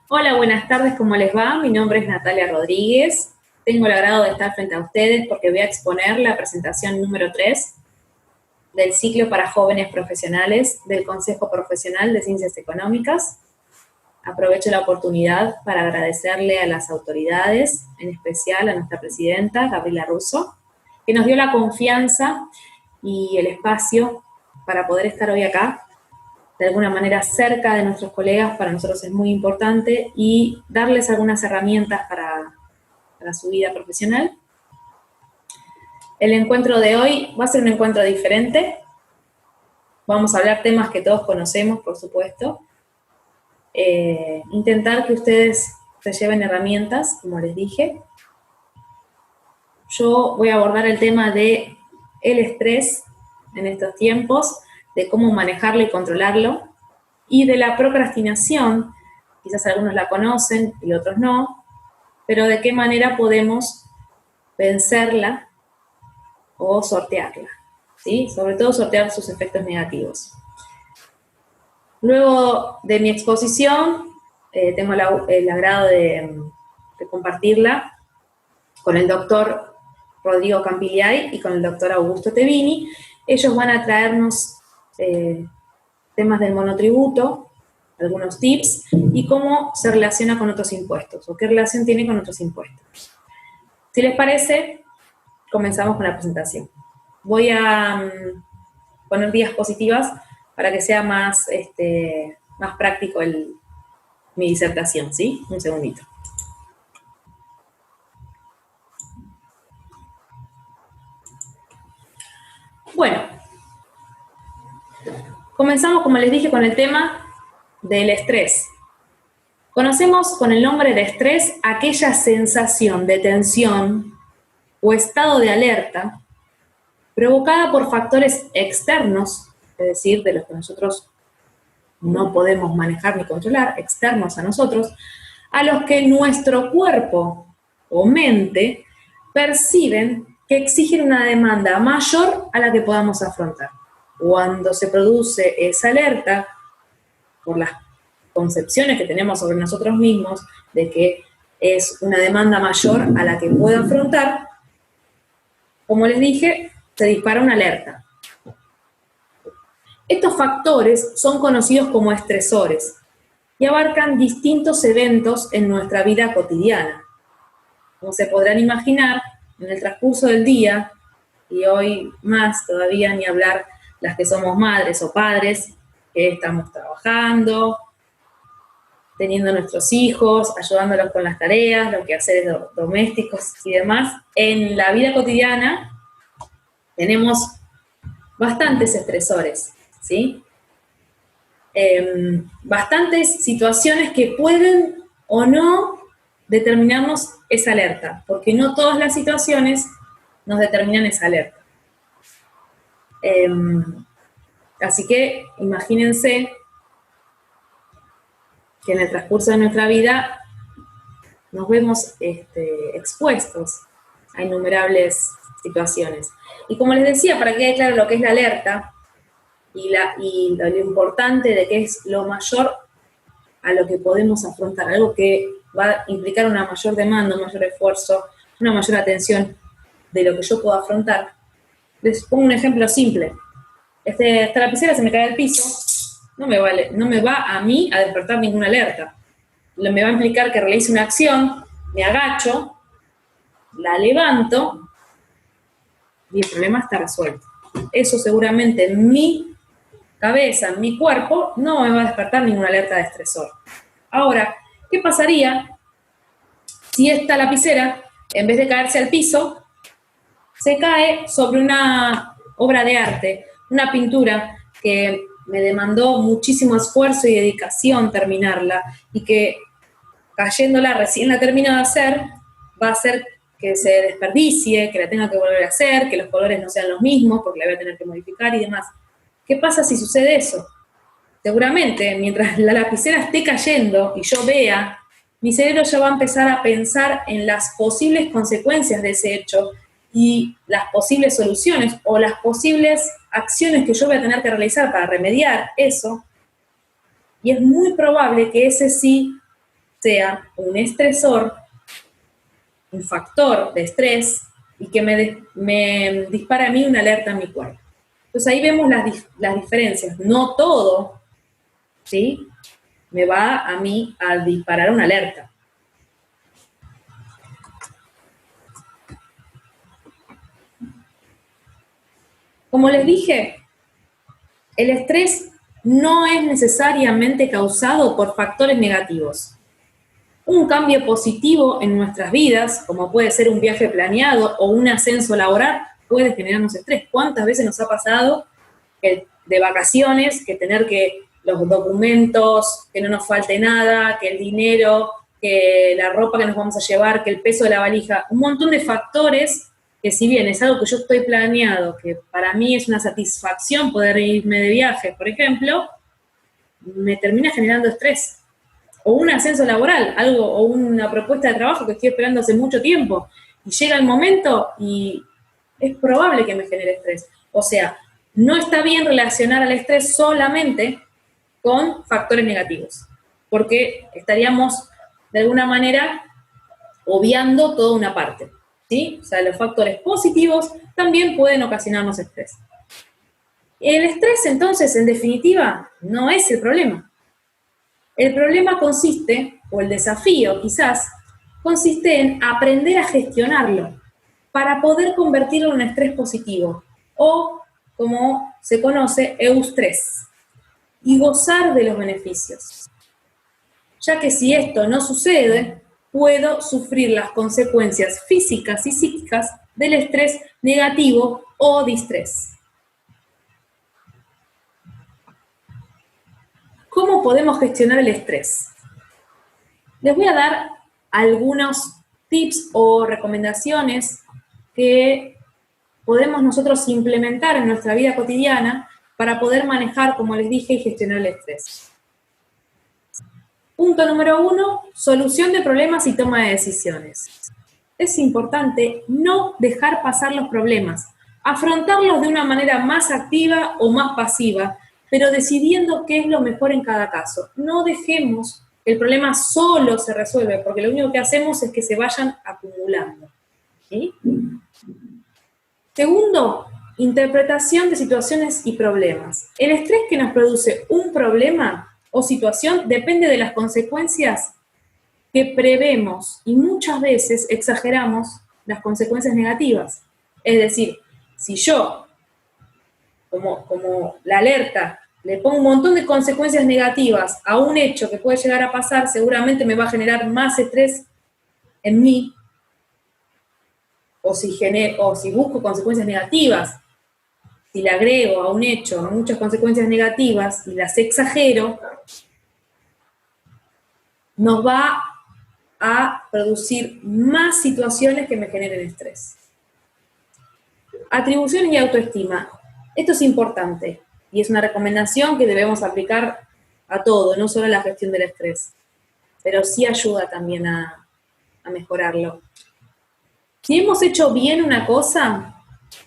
Hola, buenas tardes, ¿cómo les va? Mi nombre es Natalia Rodríguez. Tengo el agrado de estar frente a ustedes porque voy a exponer la presentación número 3 del ciclo para jóvenes profesionales del Consejo Profesional de Ciencias Económicas. Aprovecho la oportunidad para agradecerle a las autoridades, en especial a nuestra presidenta, Gabriela Russo, que nos dio la confianza y el espacio para poder estar hoy acá de alguna manera cerca de nuestros colegas. Para nosotros es muy importante, y darles algunas herramientas para su vida profesional. El encuentro de hoy va a ser un encuentro diferente. Vamos a hablar temas que todos conocemos, por supuesto. Intentar que ustedes se lleven herramientas, como les dije. Yo voy a abordar el tema de el estrés en estos tiempos, de cómo manejarlo y controlarlo, y de la procrastinación. Quizás algunos la conocen y otros no, pero de qué manera podemos vencerla o sortearla, ¿sí? Sobre todo sortear sus efectos negativos. Luego de mi exposición, tengo el agrado de compartirla con el doctor Rodrigo Campigliai y con el doctor Augusto Tevini. Ellos van a traernos temas del monotributo, algunos tips, y cómo se relaciona con otros impuestos, o qué relación tiene con otros impuestos. Si les parece, comenzamos con la presentación. Voy a poner diapositivas para que sea más práctico mi disertación, ¿sí? Un segundito. Bueno, comenzamos, como les dije, con el tema del estrés. Conocemos con el nombre de estrés aquella sensación de tensión o estado de alerta provocada por factores externos, es decir, de los que nosotros no podemos manejar ni controlar, externos a nosotros, a los que nuestro cuerpo o mente perciben que exigen una demanda mayor a la que podamos afrontar. Cuando se produce esa alerta, por las concepciones que tenemos sobre nosotros mismos, de que es una demanda mayor a la que puedo afrontar, como les dije, se dispara una alerta. Estos factores son conocidos como estresores y abarcan distintos eventos en nuestra vida cotidiana. Como se podrán imaginar, en el transcurso del día, y hoy más todavía ni hablar las que somos madres o padres, que estamos trabajando, teniendo nuestros hijos, ayudándolos con las tareas, los quehaceres domésticos y demás, en la vida cotidiana tenemos bastantes estresores, ¿sí? Bastantes situaciones que pueden o no determinarnos esa alerta, porque no todas las situaciones nos determinan esa alerta. Así que imagínense que en el transcurso de nuestra vida nos vemos expuestos a innumerables situaciones. Y como les decía, para que quede claro lo que es la alerta y lo importante de que es lo mayor a lo que podemos afrontar, algo que va a implicar una mayor demanda, un mayor esfuerzo, una mayor atención de lo que yo puedo afrontar. Les pongo un ejemplo simple. Esta lapicera se me cae al piso, no me va a mí a despertar ninguna alerta. Me va a implicar que realice una acción, me agacho, la levanto y el problema está resuelto. Eso seguramente en mi cabeza, en mi cuerpo, no me va a despertar ninguna alerta de estresor. Ahora, ¿qué pasaría si esta lapicera, en vez de caerse al piso, se cae sobre una obra de arte, una pintura que me demandó muchísimo esfuerzo y dedicación terminarla, y que cayéndola recién la termino de hacer, va a hacer que se desperdicie, que la tenga que volver a hacer, que los colores no sean los mismos porque la voy a tener que modificar y demás? ¿Qué pasa si sucede eso? Seguramente, mientras la lapicera esté cayendo y yo vea, mi cerebro ya va a empezar a pensar en las posibles consecuencias de ese hecho y las posibles soluciones o las posibles acciones que yo voy a tener que realizar para remediar eso. Y es muy probable que ese sí sea un estresor, un factor de estrés, y que me dispara a mí una alerta en mi cuerpo. Entonces ahí vemos las diferencias. No todo, ¿sí?, me va a mí a disparar una alerta. Como les dije, el estrés no es necesariamente causado por factores negativos. Un cambio positivo en nuestras vidas, como puede ser un viaje planeado o un ascenso laboral, puede generarnos estrés. ¿Cuántas veces nos ha pasado de vacaciones que tener que los documentos, que no nos falte nada, que el dinero, que la ropa que nos vamos a llevar, que el peso de la valija, un montón de factores que si bien es algo que yo estoy planeado, que para mí es una satisfacción poder irme de viaje, por ejemplo, me termina generando estrés. O un ascenso laboral, algo, o una propuesta de trabajo que estoy esperando hace mucho tiempo, y llega el momento y es probable que me genere estrés. O sea, no está bien relacionar al estrés solamente con factores negativos, porque estaríamos de alguna manera obviando toda una parte, ¿sí? O sea, los factores positivos también pueden ocasionarnos estrés. El estrés, entonces, en definitiva, no es el problema. El problema consiste, o el desafío quizás, consiste en aprender a gestionarlo para poder convertirlo en un estrés positivo, o, como se conoce, eustrés, y gozar de los beneficios. Ya que si esto no sucede, puedo sufrir las consecuencias físicas y psíquicas del estrés negativo o distrés. ¿Cómo podemos gestionar el estrés? Les voy a dar algunos tips o recomendaciones que podemos nosotros implementar en nuestra vida cotidiana para poder manejar, como les dije, y gestionar el estrés. Punto número 1, solución de problemas y toma de decisiones. Es importante no dejar pasar los problemas, afrontarlos de una manera más activa o más pasiva, pero decidiendo qué es lo mejor en cada caso. No dejemos que el problema solo se resuelve, porque lo único que hacemos es que se vayan acumulando. ¿Sí? Segundo, interpretación de situaciones y problemas. El estrés que nos produce un problema o situación depende de las consecuencias que prevemos y muchas veces exageramos las consecuencias negativas. Es decir, si yo, como la alerta, le pongo un montón de consecuencias negativas a un hecho que puede llegar a pasar, seguramente me va a generar más estrés en mí, o si busco consecuencias negativas, si le agrego a un hecho muchas consecuencias negativas y las exagero, nos va a producir más situaciones que me generen estrés. Atribuciones y autoestima. Esto es importante y es una recomendación que debemos aplicar a todo, no solo a la gestión del estrés, pero sí ayuda también a mejorarlo. Si hemos hecho bien una cosa,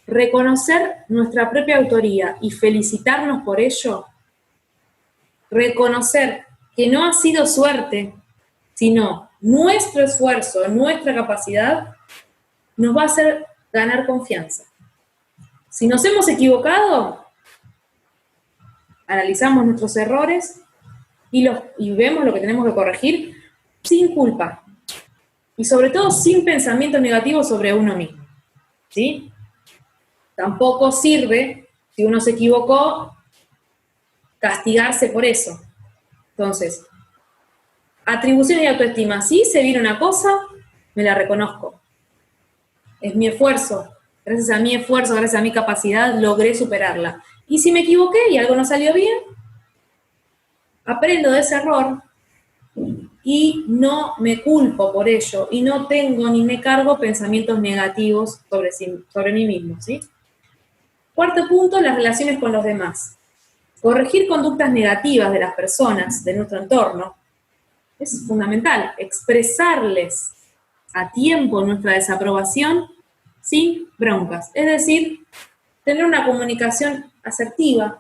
reconocer nuestra propia autoría y felicitarnos por ello, reconocer que no ha sido suerte, sino nuestro esfuerzo, nuestra capacidad, nos va a hacer ganar confianza. Si nos hemos equivocado, analizamos nuestros errores y vemos lo que tenemos que corregir sin culpa. Y sobre todo sin pensamientos negativos sobre uno mismo. ¿Sí? Tampoco sirve, si uno se equivocó, castigarse por eso. Entonces, atribución y autoestima. Si hice bien una cosa, me la reconozco. Es mi esfuerzo. Gracias a mi esfuerzo, gracias a mi capacidad, logré superarla. Y si me equivoqué y algo no salió bien, aprendo de ese error y no me culpo por ello, y no tengo ni me cargo pensamientos negativos sobre mí mismo, ¿sí? Cuarto punto, las relaciones con los demás. Corregir conductas negativas de las personas, de nuestro entorno, es fundamental. Expresarles a tiempo nuestra desaprobación sin broncas. Es decir, tener una comunicación asertiva,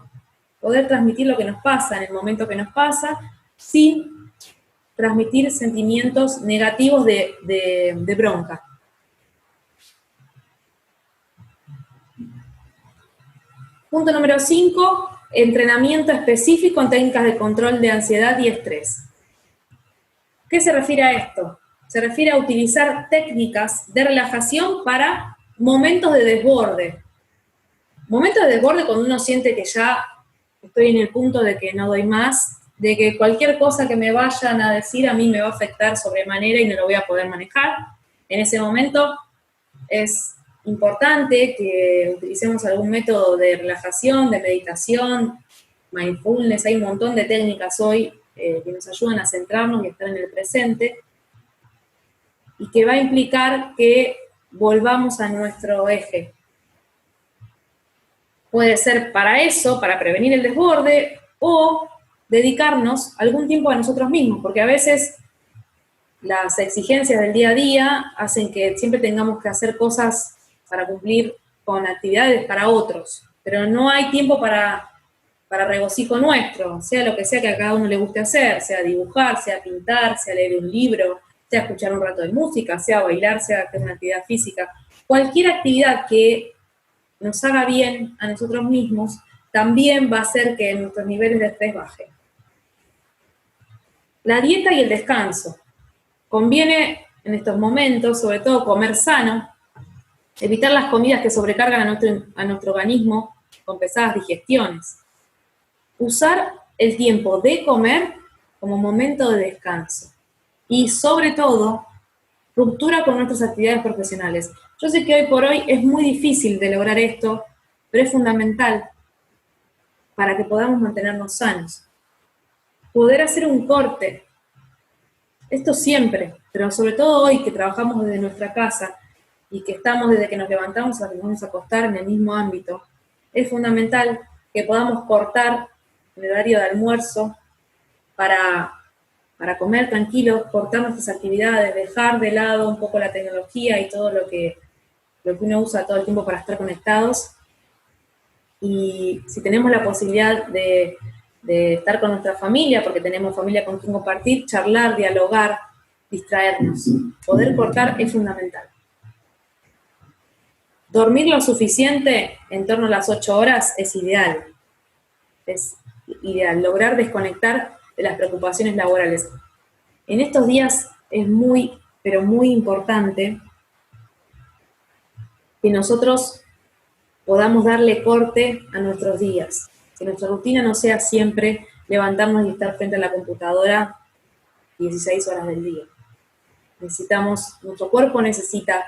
poder transmitir lo que nos pasa en el momento que nos pasa, sin transmitir sentimientos negativos de bronca. Punto número 5, entrenamiento específico en técnicas de control de ansiedad y estrés. ¿Qué se refiere a esto? Se refiere a utilizar técnicas de relajación para momentos de desborde. Momentos de desborde cuando uno siente que ya estoy en el punto de que no doy más, de que cualquier cosa que me vayan a decir a mí me va a afectar sobremanera y no lo voy a poder manejar. En ese momento es importante que utilicemos algún método de relajación, de meditación, mindfulness. Hay un montón de técnicas hoy que nos ayudan a centrarnos y estar en el presente, y que va a implicar que volvamos a nuestro eje. Puede ser para eso, para prevenir el desborde, o dedicarnos algún tiempo a nosotros mismos, porque a veces las exigencias del día a día hacen que siempre tengamos que hacer cosas para cumplir con actividades para otros, pero no hay tiempo para regocijo nuestro, sea lo que sea que a cada uno le guste hacer, sea dibujar, sea pintar, sea leer un libro, sea escuchar un rato de música, sea bailar, sea hacer una actividad física. Cualquier actividad que nos haga bien a nosotros mismos también va a hacer que nuestros niveles de estrés bajen. La dieta y el descanso. Conviene en estos momentos, sobre todo, comer sano, evitar las comidas que sobrecargan a nuestro organismo con pesadas digestiones. Usar el tiempo de comer como momento de descanso. Y sobre todo, ruptura con nuestras actividades profesionales. Yo sé que hoy por hoy es muy difícil de lograr esto, pero es fundamental para que podamos mantenernos sanos. Poder hacer un corte. Esto siempre, pero sobre todo hoy que trabajamos desde nuestra casa y que estamos desde que nos levantamos hasta que nos vamos a acostar en el mismo ámbito, es fundamental que podamos cortar el horario de almuerzo para comer tranquilos, cortar nuestras actividades, dejar de lado un poco la tecnología y todo lo que uno usa todo el tiempo para estar conectados. Y si tenemos la posibilidad de estar con nuestra familia, porque tenemos familia con quien compartir, charlar, dialogar, distraernos. Poder cortar es fundamental. Dormir lo suficiente, en torno a las 8 horas, es ideal. Es ideal, lograr desconectar de las preocupaciones laborales. En estos días es muy, pero muy importante que nosotros podamos darle corte a nuestros días. Que nuestra rutina no sea siempre levantarnos y estar frente a la computadora 16 horas del día. Nuestro cuerpo necesita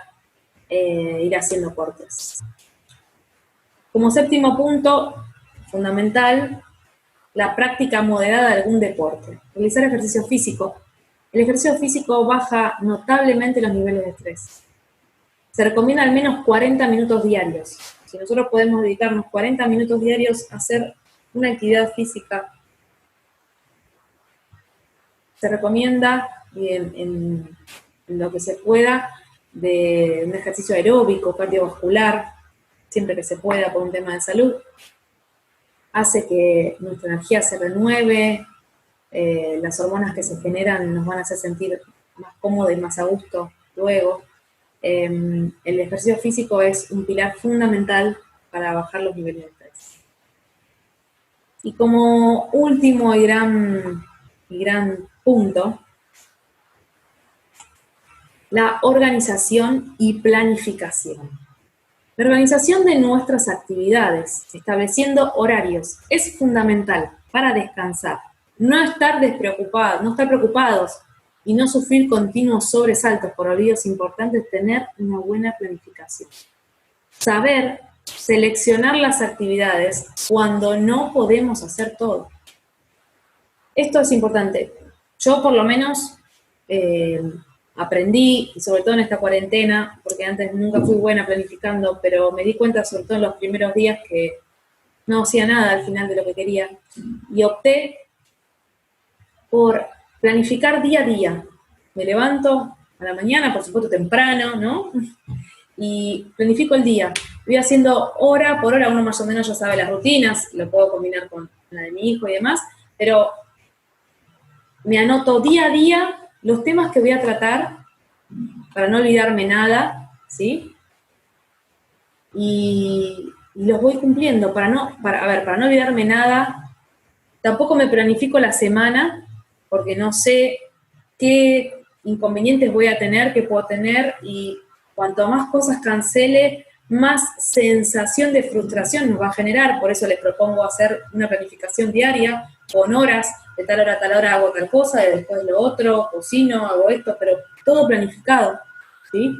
ir haciendo cortes. Como séptimo punto, fundamental, la práctica moderada de algún deporte. Realizar ejercicio físico. El ejercicio físico baja notablemente los niveles de estrés. Se recomienda al menos 40 minutos diarios. Si nosotros podemos dedicarnos 40 minutos diarios a hacer una actividad física, se recomienda en lo que se pueda de un ejercicio aeróbico, cardiovascular, siempre que se pueda por un tema de salud. Hace que nuestra energía se renueve, las hormonas que se generan nos van a hacer sentir más cómodos y más a gusto luego. El ejercicio físico es un pilar fundamental para bajar los niveles de estrés. Y como último y gran punto, la organización y planificación. La organización de nuestras actividades, estableciendo horarios, es fundamental para descansar, no estar despreocupados, no estar preocupados y no sufrir continuos sobresaltos por olvidos importantes, tener una buena planificación. Saber seleccionar las actividades cuando no podemos hacer todo. Esto es importante. Yo por lo menos aprendí, y sobre todo en esta cuarentena, porque antes nunca fui buena planificando, pero me di cuenta sobre todo en los primeros días que no hacía nada al final de lo que quería. Y opté por planificar día a día. Me levanto a la mañana, por supuesto temprano, ¿no? Y planifico el día. Voy haciendo hora por hora, uno más o menos ya sabe las rutinas, lo puedo combinar con la de mi hijo y demás, pero me anoto día a día los temas que voy a tratar para no olvidarme nada, ¿sí? Y los voy cumpliendo para no olvidarme nada. Tampoco me planifico la semana porque no sé qué inconvenientes voy a tener, qué puedo tener, y cuanto más cosas cancele, más sensación de frustración nos va a generar. Por eso les propongo hacer una planificación diaria, con horas, de tal hora a tal hora hago tal cosa, y después lo otro, cocino, hago esto, pero todo planificado, ¿sí?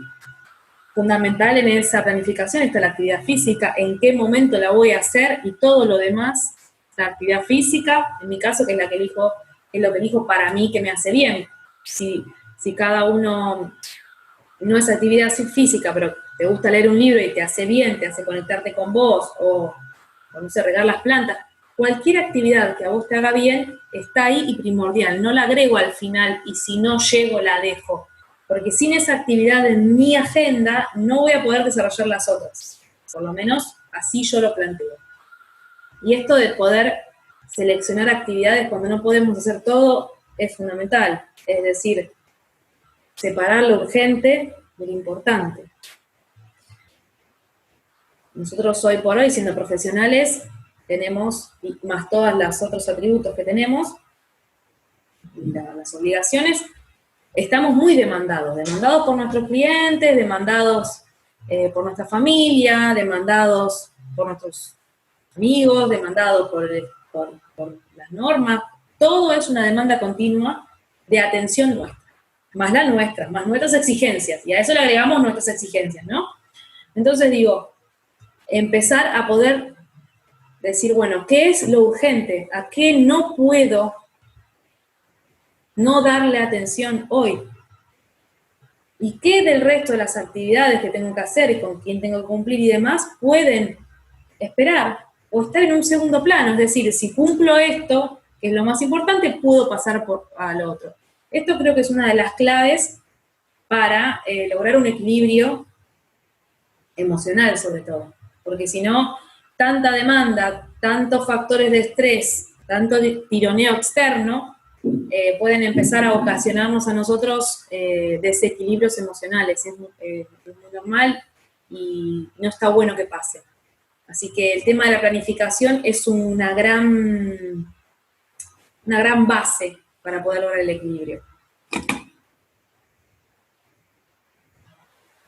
Fundamental en esa planificación está la actividad física, en qué momento la voy a hacer, y todo lo demás, la actividad física, en mi caso, que es la que elijo, es lo que elijo para mí, que me hace bien. Si cada uno no es actividad física, pero te gusta leer un libro y te hace bien, te hace conectarte con vos, o no sé, regar las plantas, cualquier actividad que a vos te haga bien está ahí y primordial, no la agrego al final y si no llego la dejo, porque sin esa actividad en mi agenda no voy a poder desarrollar las otras, por lo menos así yo lo planteo. Y esto de poder seleccionar actividades cuando no podemos hacer todo es fundamental, es decir, separar lo urgente de lo importante. Nosotros hoy por hoy, siendo profesionales, tenemos, y más todos los otros atributos que tenemos, las obligaciones, estamos muy demandados por nuestros clientes, demandados por nuestra familia, demandados por nuestros amigos, demandados por las normas. Todo es una demanda continua de atención nuestra, más nuestras exigencias, y a eso le agregamos nuestras exigencias, ¿no? Entonces digo, empezar a poder decir, bueno, ¿qué es lo urgente? ¿A qué no puedo no darle atención hoy? ¿Y qué del resto de las actividades que tengo que hacer y con quién tengo que cumplir y demás pueden esperar o estar en un segundo plano? Es decir, si cumplo esto, que es lo más importante, puedo pasar al otro. Esto creo que es una de las claves para lograr un equilibrio emocional, sobre todo. Porque si no, tanta demanda, tantos factores de estrés, tanto tironeo externo, pueden empezar a ocasionarnos a nosotros desequilibrios emocionales. Es muy normal y no está bueno que pase. Así que el tema de la planificación es una gran base para poder lograr el equilibrio.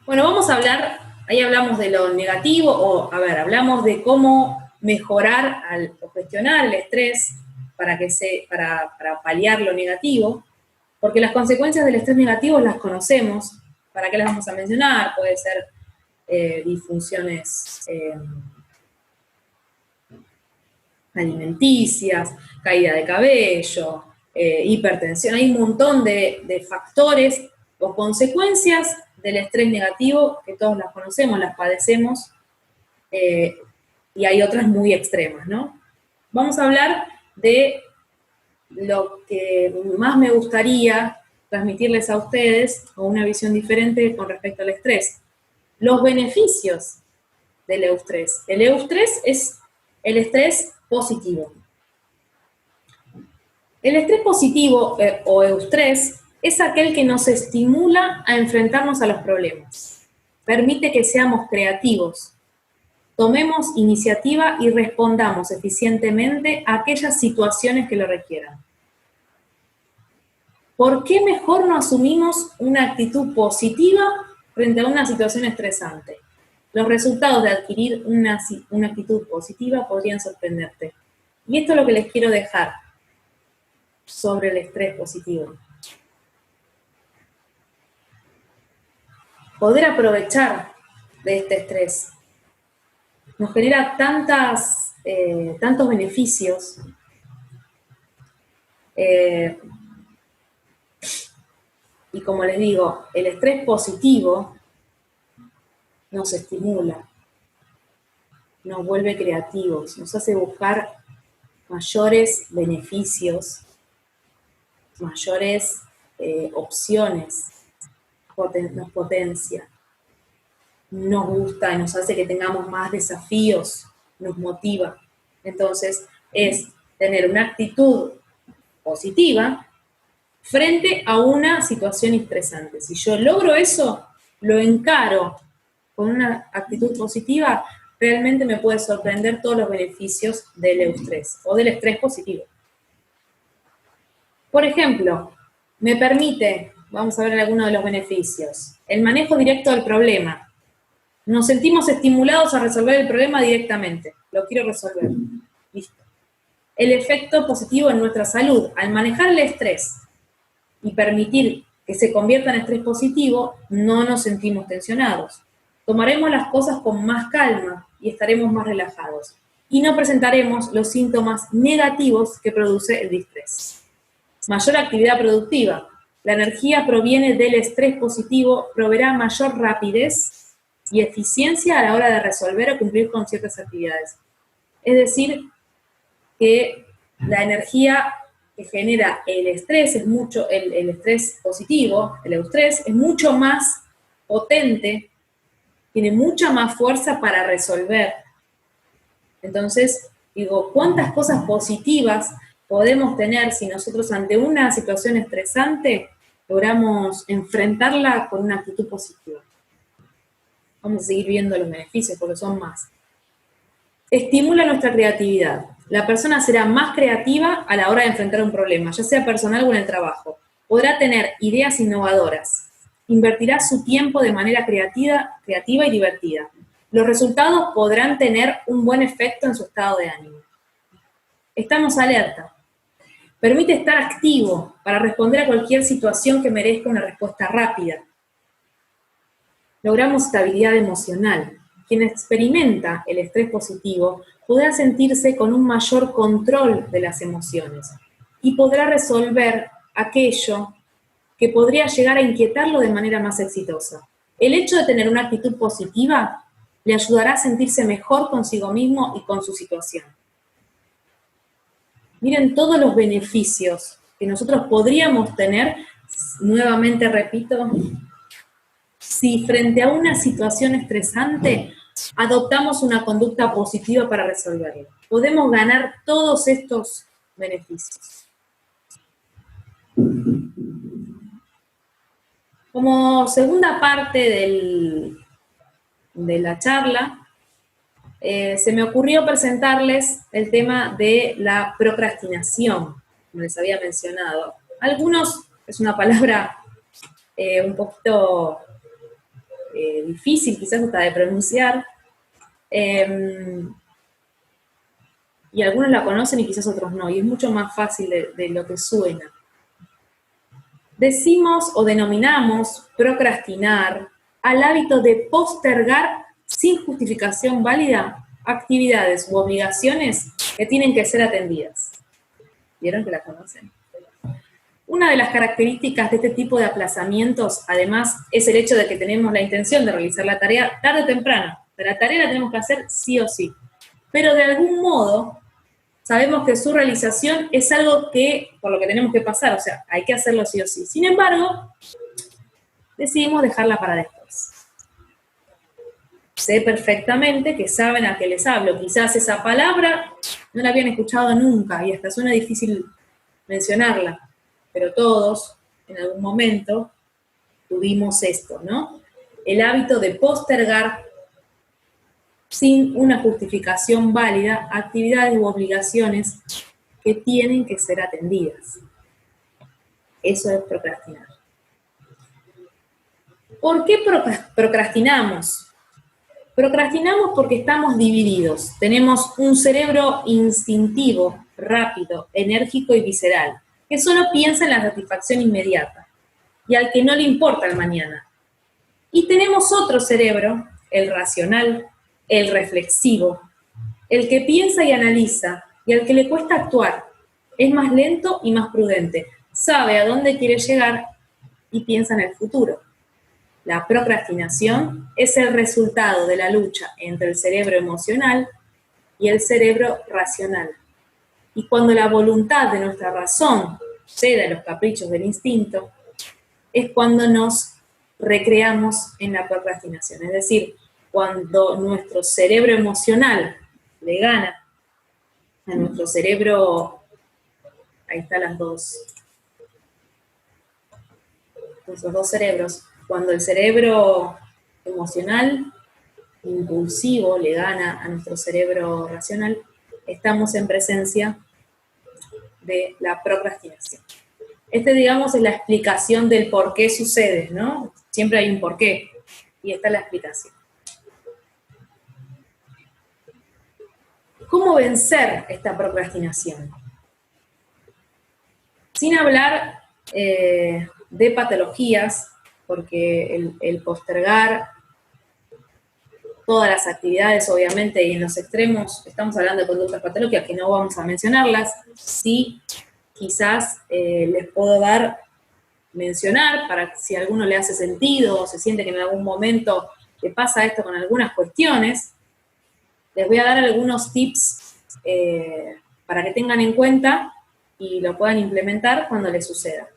Bueno, vamos a hablar, ahí hablamos de lo negativo, hablamos de cómo mejorar o gestionar el estrés para paliar lo negativo, porque las consecuencias del estrés negativo las conocemos. ¿Para qué las vamos a mencionar? Puede ser disfunciones alimenticias, caída de cabello, hipertensión. Hay un montón de factores o consecuencias del estrés negativo que todos las conocemos, las padecemos, y hay otras muy extremas, ¿no? Vamos a hablar de lo que más me gustaría transmitirles a ustedes, con una visión diferente con respecto al estrés. Los beneficios del eustrés. El eustrés es el estrés positivo. El estrés positivo o eustrés es aquel que nos estimula a enfrentarnos a los problemas. Permite que seamos creativos, tomemos iniciativa y respondamos eficientemente a aquellas situaciones que lo requieran. ¿Por qué mejor no asumimos una actitud positiva frente a una situación estresante? Los resultados de adquirir una actitud positiva podrían sorprenderte. Y esto es lo que les quiero dejar sobre el estrés positivo. Poder aprovechar de este estrés nos genera tantos beneficios. Y como les digo, el estrés positivo nos estimula, nos vuelve creativos, nos hace buscar mayores beneficios, mayores opciones, nos potencia, nos gusta y nos hace que tengamos más desafíos, nos motiva. Entonces, es tener una actitud positiva frente a una situación estresante. Si yo logro eso, lo encaro con una actitud positiva, realmente me puede sorprender todos los beneficios del eustrés o del estrés positivo. Por ejemplo, me permite, vamos a ver algunos de los beneficios, el manejo directo del problema. Nos sentimos estimulados a resolver el problema directamente. Lo quiero resolver. Listo. El efecto positivo en nuestra salud. Al manejar el estrés y permitir que se convierta en estrés positivo, no nos sentimos tensionados. Tomaremos las cosas con más calma y estaremos más relajados. Y no presentaremos los síntomas negativos que produce el distrés. Mayor actividad productiva. La energía proviene del estrés positivo, proveerá mayor rapidez y eficiencia a la hora de resolver o cumplir con ciertas actividades. Es decir, que la energía que genera el estrés es mucho, el estrés positivo, el eustrés, es mucho más potente, tiene mucha más fuerza para resolver. Entonces, digo, ¿cuántas cosas positivas podemos tener si nosotros ante una situación estresante logramos enfrentarla con una actitud positiva? Vamos a seguir viendo los beneficios porque son más. Estimula nuestra creatividad. La persona será más creativa a la hora de enfrentar un problema, ya sea personal o en el trabajo. Podrá tener ideas innovadoras. Invertirá su tiempo de manera creativa y divertida. Los resultados podrán tener un buen efecto en su estado de ánimo. Estamos alerta. Permite estar activo para responder a cualquier situación que merezca una respuesta rápida. Logramos estabilidad emocional. Quien experimenta el estrés positivo podrá sentirse con un mayor control de las emociones y podrá resolver aquello que podría llegar a inquietarlo de manera más exitosa. El hecho de tener una actitud positiva le ayudará a sentirse mejor consigo mismo y con su situación. Miren todos los beneficios que nosotros podríamos tener, nuevamente repito, si frente a una situación estresante adoptamos una conducta positiva para resolverlo. Podemos ganar todos estos beneficios. Como segunda parte de la charla, se me ocurrió presentarles el tema de la procrastinación, como les había mencionado. Algunos, es una palabra un poquito difícil quizás hasta de pronunciar, y algunos la conocen y quizás otros no, y es mucho más fácil de lo que suena. Decimos o denominamos procrastinar al hábito de postergar sin justificación válida actividades u obligaciones que tienen que ser atendidas. ¿Vieron que la conocen? Una de las características de este tipo de aplazamientos, además, es el hecho de que tenemos la intención de realizar la tarea tarde o temprano. La tarea la tenemos que hacer sí o sí. Pero de algún modo, sabemos que su realización es algo que, por lo que tenemos que pasar, o sea, hay que hacerlo sí o sí. Sin embargo, decidimos dejarla para después. Sé perfectamente que saben a qué les hablo. Quizás esa palabra no la habían escuchado nunca y hasta suena difícil mencionarla. Pero todos, en algún momento, tuvimos esto, ¿no? El hábito de postergar sin una justificación válida actividades u obligaciones que tienen que ser atendidas. Eso es procrastinar. ¿Por qué procrastinamos? Procrastinamos porque estamos divididos. Tenemos un cerebro instintivo, rápido, enérgico y visceral, que solo piensa en la satisfacción inmediata y al que no le importa el mañana. Y tenemos otro cerebro, el racional, el reflexivo, el que piensa y analiza y al que le cuesta actuar. Es más lento y más prudente, sabe a dónde quiere llegar y piensa en el futuro. La procrastinación es el resultado de la lucha entre el cerebro emocional y el cerebro racional. Y cuando la voluntad de nuestra razón cede a los caprichos del instinto, es cuando nos recreamos en la procrastinación. Es decir, cuando nuestro cerebro emocional le gana a nuestro cerebro, ahí están las dos, nuestros dos cerebros, cuando el cerebro emocional, impulsivo, le gana a nuestro cerebro racional, estamos en presencia de la procrastinación. Digamos, es la explicación del por qué sucede, ¿no? Siempre hay un porqué, y esta es la explicación. ¿Cómo vencer esta procrastinación? Sin hablar de patologías, porque el postergar todas las actividades, obviamente, y en los extremos, estamos hablando de conductas patológicas que no vamos a mencionarlas, sí, quizás les puedo mencionar, para que si a alguno le hace sentido, o se siente que en algún momento le pasa esto con algunas cuestiones, les voy a dar algunos tips para que tengan en cuenta y lo puedan implementar cuando les suceda.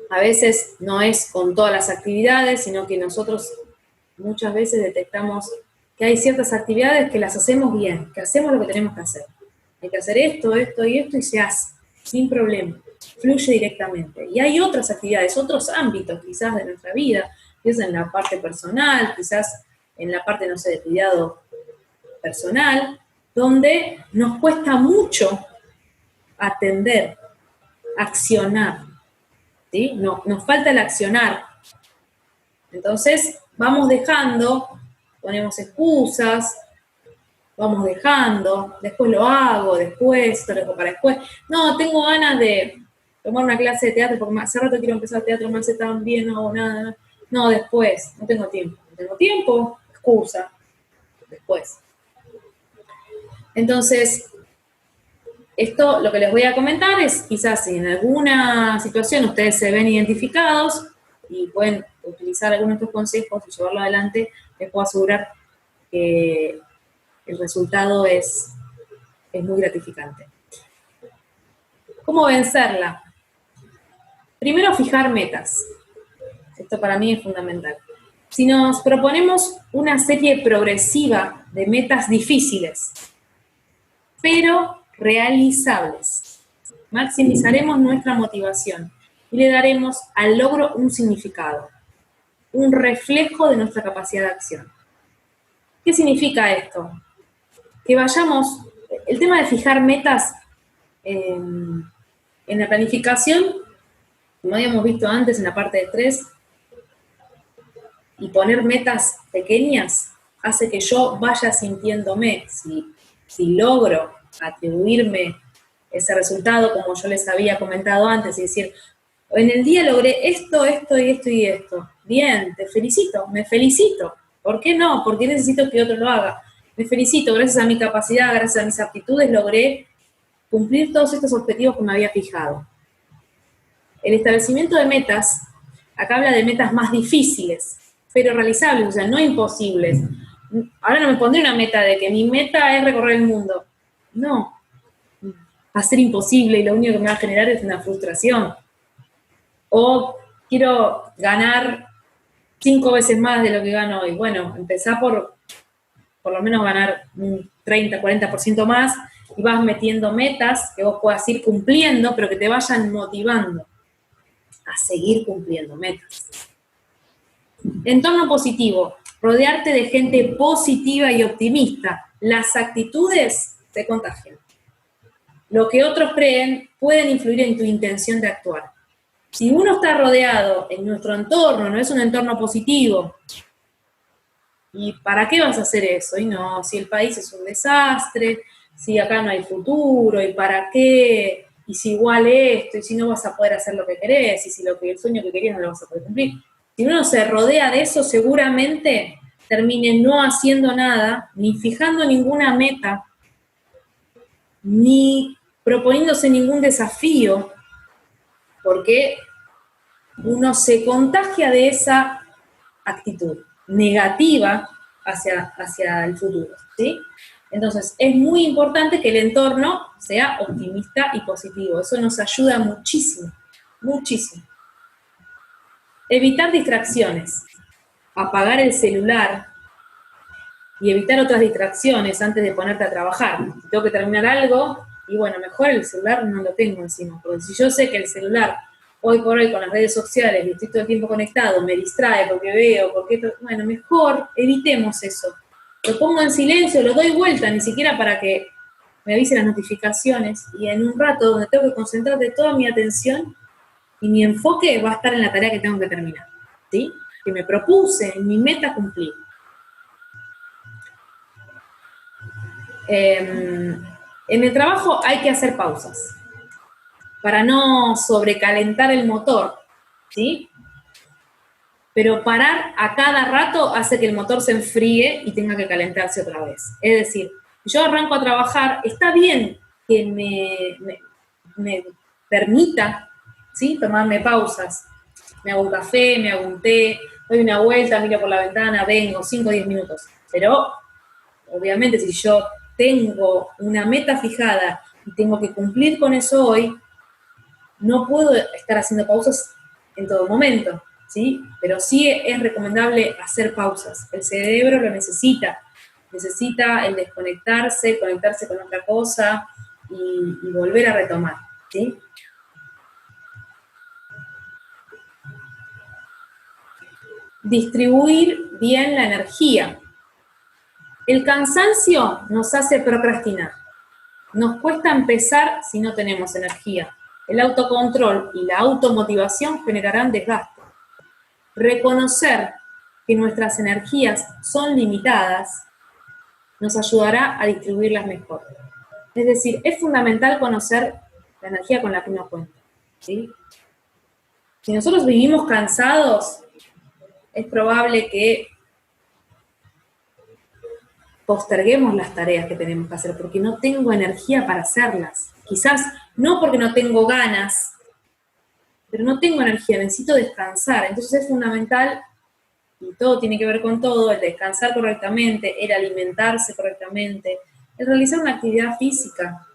A veces no es con todas las actividades, sino que nosotros muchas veces detectamos que hay ciertas actividades que las hacemos bien, que hacemos lo que tenemos que hacer. Hay que hacer esto, esto y esto, y se hace, sin problema, fluye directamente. Y hay otras actividades, otros ámbitos quizás de nuestra vida, quizás en la parte personal, quizás en la parte, no sé, de cuidado personal, donde nos cuesta mucho atender, accionar, ¿sí? Nos falta el accionar. Entonces, vamos dejando, ponemos excusas, vamos dejando, después lo hago, después, lo dejo para después. No, tengo ganas de tomar una clase de teatro, porque hace rato quiero empezar teatro, no hace tan bien, no hago nada. No, después, no tengo tiempo. No tengo tiempo, excusa, después. Entonces, esto lo que les voy a comentar es, quizás si en alguna situación ustedes se ven identificados y pueden utilizar algunos de estos consejos y llevarlo adelante, les puedo asegurar que el resultado es muy gratificante. ¿Cómo vencerla? Primero, fijar metas. Esto para mí es fundamental. Si nos proponemos una serie progresiva de metas difíciles, pero realizables, maximizaremos nuestra motivación y le daremos al logro un significado, un reflejo de nuestra capacidad de acción. ¿Qué significa esto? Que vayamos, el tema de fijar metas en la planificación, como habíamos visto antes en la parte de estrés, y poner metas pequeñas hace que yo vaya sintiéndome, si logro atribuirme ese resultado, como yo les había comentado antes, y decir, en el día logré esto, esto y esto y esto. Bien, te felicito, me felicito. ¿Por qué no? Porque necesito que otro lo haga. Me felicito, gracias a mi capacidad, gracias a mis aptitudes, logré cumplir todos estos objetivos que me había fijado. El establecimiento de metas, acá habla de metas más difíciles, pero realizables, o sea, no imposibles. Ahora no me pondré una meta de que mi meta es recorrer el mundo. No, va a ser imposible y lo único que me va a generar es una frustración. O quiero ganar 5 veces más de lo que gano hoy. Bueno, empezá por lo menos ganar un 30, 40% más y vas metiendo metas que vos puedas ir cumpliendo, pero que te vayan motivando a seguir cumpliendo metas. Entorno positivo, rodearte de gente positiva y optimista. Las actitudes te contagian. Lo que otros creen pueden influir en tu intención de actuar. Si uno está rodeado en nuestro entorno, no es un entorno positivo, ¿y para qué vas a hacer eso? Y no, si el país es un desastre, si acá no hay futuro, ¿y para qué? Y si igual esto, y si no vas a poder hacer lo que querés, y si el sueño que querías no lo vas a poder cumplir. Si uno se rodea de eso, seguramente termine no haciendo nada, ni fijando ninguna meta, ni proponiéndose ningún desafío, porque uno se contagia de esa actitud negativa hacia el futuro, ¿sí? Entonces, es muy importante que el entorno sea optimista y positivo. Eso nos ayuda muchísimo, muchísimo. Evitar distracciones. Apagar el celular y evitar otras distracciones antes de ponerte a trabajar. Si tengo que terminar algo, y bueno, mejor el celular no lo tengo encima, porque si yo sé que el celular hoy por hoy con las redes sociales y estoy todo el tiempo conectado, me distrae porque veo, bueno, mejor evitemos eso. Lo pongo en silencio, lo doy vuelta, ni siquiera para que me avisen las notificaciones, y en un rato donde tengo que concentrar de toda mi atención y mi enfoque va a estar en la tarea que tengo que terminar, ¿sí? Que me propuse, en mi meta cumplir. En el trabajo hay que hacer pausas para no sobrecalentar el motor, ¿sí? Pero parar a cada rato hace que el motor se enfríe y tenga que calentarse otra vez. Es decir, yo arranco a trabajar, está bien que me permita, ¿sí?, tomarme pausas. Me hago un café, me hago un té, doy una vuelta, miro por la ventana, vengo, 5 o 10 minutos. Pero, obviamente, si yo tengo una meta fijada y tengo que cumplir con eso hoy, no puedo estar haciendo pausas en todo momento, ¿sí? Pero sí es recomendable hacer pausas. El cerebro lo necesita el desconectarse, conectarse con otra cosa y volver a retomar, ¿sí? Distribuir bien la energía. El cansancio nos hace procrastinar. Nos cuesta empezar si no tenemos energía. El autocontrol y la automotivación generarán desgaste. Reconocer que nuestras energías son limitadas nos ayudará a distribuirlas mejor. Es decir, es fundamental conocer la energía con la que uno cuenta, ¿sí? Si nosotros vivimos cansados, es probable que posterguemos las tareas que tenemos que hacer porque no tengo energía para hacerlas. Quizás no porque no tengo ganas, pero no tengo energía, necesito descansar. Entonces es fundamental, y todo tiene que ver con todo, el descansar correctamente, el alimentarse correctamente, el realizar una actividad física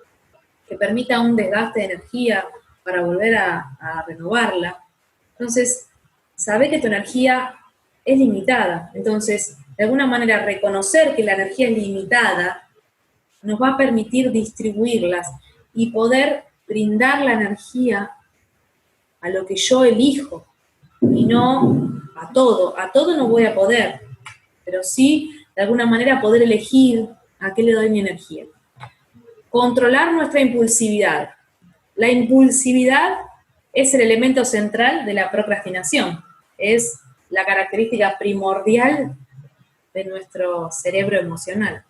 que permita un desgaste de energía para volver a renovarla. Entonces, sabe que tu energía es limitada. Entonces, de alguna manera, reconocer que la energía es limitada nos va a permitir distribuirlas y poder brindar la energía a lo que yo elijo y no a todo. A todo no voy a poder, pero sí, de alguna manera, poder elegir a qué le doy mi energía. Controlar nuestra impulsividad. La impulsividad es el elemento central de la procrastinación. Es la característica primordial de nuestro cerebro emocional.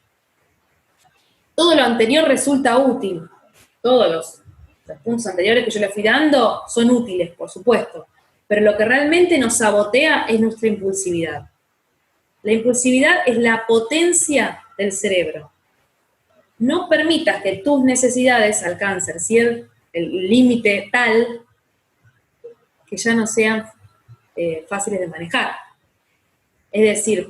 Todo lo anterior resulta útil. Todos los puntos anteriores que yo le fui dando son útiles, por supuesto. Pero lo que realmente nos sabotea es nuestra impulsividad. La impulsividad es la potencia del cerebro. No permitas que tus necesidades alcancen el límite tal que ya no sean fáciles de manejar. Es decir,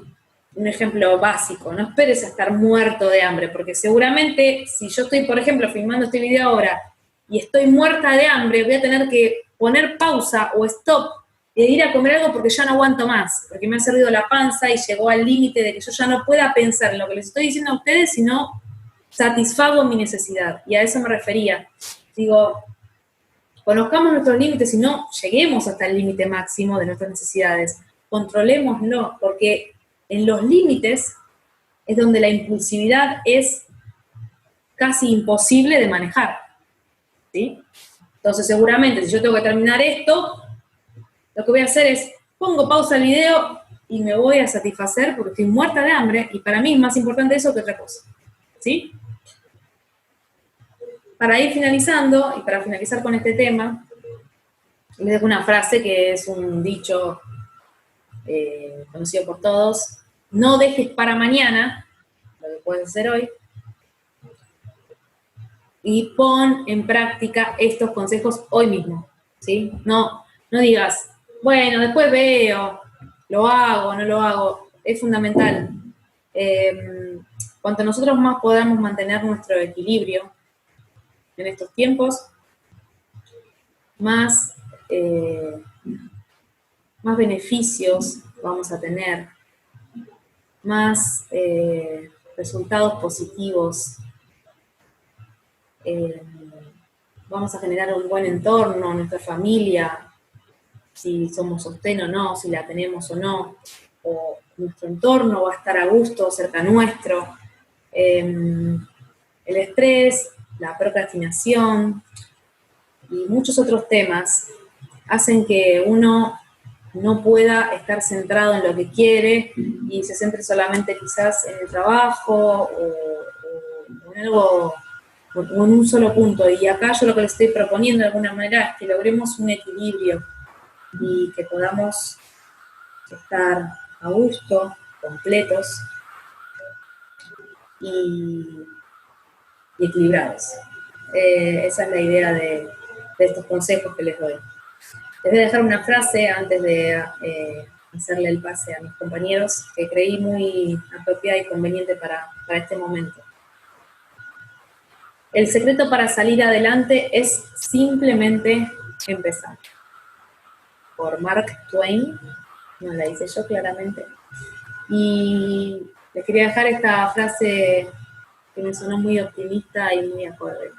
un ejemplo básico, no esperes a estar muerto de hambre, porque seguramente si yo estoy, por ejemplo, filmando este video ahora y estoy muerta de hambre, voy a tener que poner pausa o stop e ir a comer algo porque ya no aguanto más, porque me ha servido la panza y llegó al límite de que yo ya no pueda pensar en lo que les estoy diciendo a ustedes, sino satisfago mi necesidad. Y a eso me refería. Digo, conozcamos nuestros límites y no lleguemos hasta el límite máximo de nuestras necesidades. Controlémoslo, porque en los límites es donde la impulsividad es casi imposible de manejar, ¿sí? Entonces, seguramente, si yo tengo que terminar esto, lo que voy a hacer es, pongo pausa al video y me voy a satisfacer porque estoy muerta de hambre y para mí es más importante eso que otra cosa, ¿sí? Para ir finalizando, y para finalizar con este tema, les dejo una frase que es un dicho conocido por todos: no dejes para mañana lo que puedes hacer hoy, y pon en práctica estos consejos hoy mismo, ¿sí? No digas, bueno, después veo, lo hago, no lo hago. Es fundamental. Cuanto nosotros más podamos mantener nuestro equilibrio en estos tiempos, más beneficios vamos a tener, más resultados positivos, vamos a generar un buen entorno, nuestra familia, si somos sostén o no, si la tenemos o nuestro entorno va a estar a gusto cerca nuestro. El estrés, la procrastinación y muchos otros temas hacen que uno no pueda estar centrado en lo que quiere y se centre solamente quizás en el trabajo o en algo, o en un solo punto. Y acá yo lo que les estoy proponiendo de alguna manera es que logremos un equilibrio y que podamos estar a gusto, completos y equilibrados. Esa es la idea de estos consejos que les doy. Les voy a dejar una frase antes de hacerle el pase a mis compañeros que creí muy apropiada y conveniente para este momento. El secreto para salir adelante es simplemente empezar. Por Mark Twain, no la hice yo claramente. Y les quería dejar esta frase que me sonó muy optimista y muy acorde.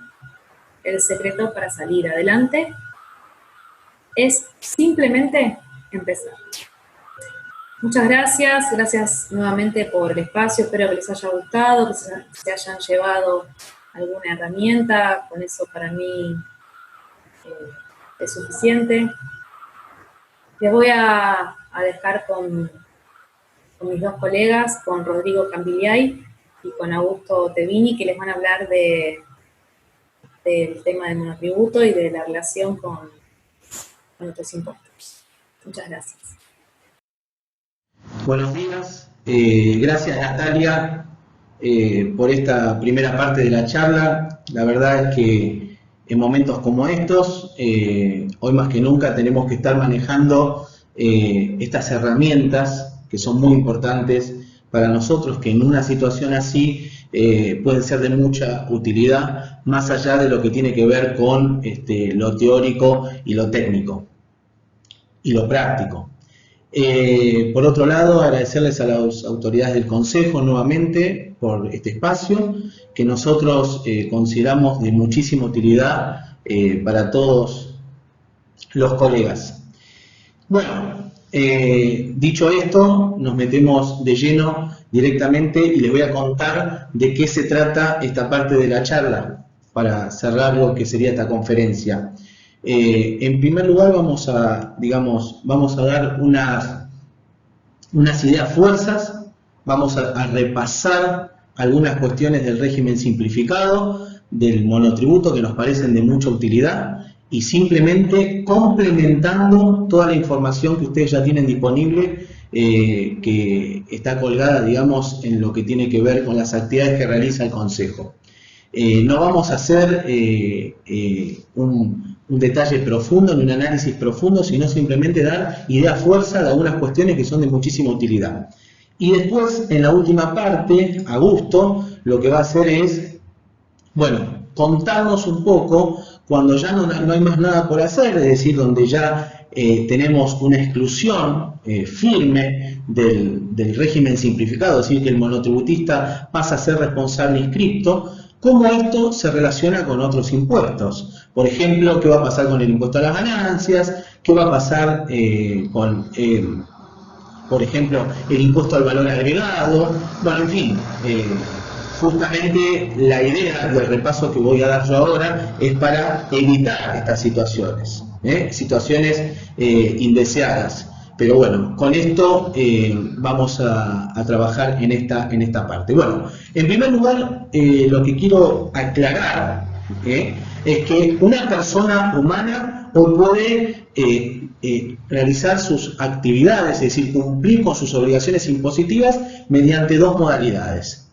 El secreto para salir adelante es simplemente empezar. Muchas gracias nuevamente por el espacio, espero que les haya gustado, que se hayan llevado alguna herramienta, con eso para mí es suficiente. Les voy a dejar con mis dos colegas, con Rodrigo Cambiliay y con Augusto Tevini, que les van a hablar del tema del monotributo y de la relación con otros impuestos. Muchas gracias. Buenos días. Gracias, Natalia, por esta primera parte de la charla. La verdad es que en momentos como estos, hoy más que nunca tenemos que estar manejando estas herramientas que son muy importantes para nosotros, que en una situación así pueden ser de mucha utilidad, más allá de lo que tiene que ver con lo teórico y lo técnico y lo práctico. Por otro lado, agradecerles a las autoridades del Consejo nuevamente por este espacio que nosotros consideramos de muchísima utilidad para todos los colegas. Bueno, dicho esto, nos metemos de lleno directamente y les voy a contar de qué se trata esta parte de la charla para cerrar lo que sería esta conferencia. En primer lugar vamos a dar unas ideas fuerzas, vamos a repasar algunas cuestiones del régimen simplificado, del monotributo que nos parecen de mucha utilidad y simplemente complementando toda la información que ustedes ya tienen disponible, que está colgada, digamos, en lo que tiene que ver con las actividades que realiza el Consejo. No vamos a hacer un detalle profundo, ni un análisis profundo, sino simplemente dar idea fuerza de algunas cuestiones que son de muchísima utilidad. Y después, en la última parte, Augusto lo que va a hacer es, bueno, contarnos un poco cuando ya no hay más nada por hacer, es decir, donde ya tenemos una exclusión firme del régimen simplificado, es decir, que el monotributista pasa a ser responsable inscripto. ¿Cómo esto se relaciona con otros impuestos? Por ejemplo, ¿qué va a pasar con el impuesto a las ganancias? ¿Qué va a pasar con, por ejemplo, el impuesto al valor agregado? Bueno, en fin, justamente la idea del repaso que voy a dar yo ahora es para evitar estas situaciones, situaciones indeseadas. Pero bueno, con esto vamos a trabajar en esta parte. Bueno, en primer lugar, lo que quiero aclarar es que una persona humana hoy puede realizar sus actividades, es decir, cumplir con sus obligaciones impositivas mediante dos modalidades.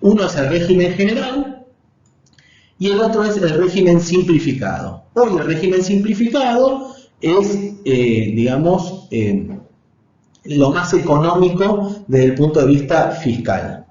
Uno es el régimen general y el otro es el régimen simplificado. Hoy el régimen simplificado es, digamos, lo más económico desde el punto de vista fiscal.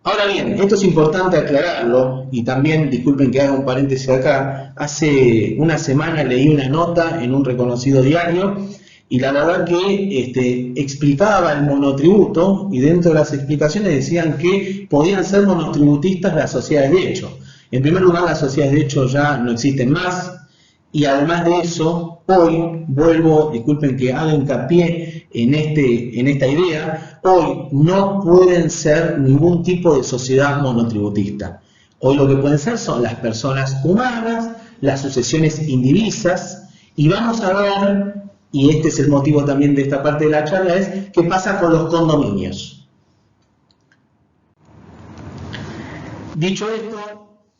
Ahora bien, esto es importante aclararlo, y también, disculpen que haga un paréntesis acá, hace una semana leí una nota en un reconocido diario, y la verdad que explicaba el monotributo, y dentro de las explicaciones decían que podían ser monotributistas las sociedades de hecho. En primer lugar, las sociedades de hecho ya no existen más, y además de eso, hoy, vuelvo, disculpen que haga hincapié en esta idea, hoy no pueden ser ningún tipo de sociedad monotributista. Hoy lo que pueden ser son las personas humanas, las sucesiones indivisas, y vamos a ver, y este es el motivo también de esta parte de la charla, es qué pasa con los condominios. Dicho esto,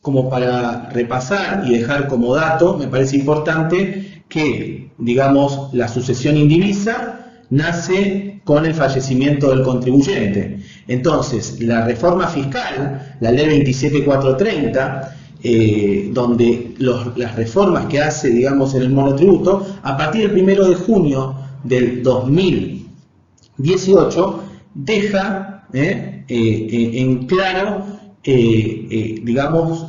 como para repasar y dejar como dato, me parece importante que, digamos, la sucesión indivisa nace con el fallecimiento del contribuyente. Entonces, la reforma fiscal, la ley 27430, donde las reformas que hace, digamos, en el monotributo, a partir del 1 de junio del 2018, deja en claro, digamos,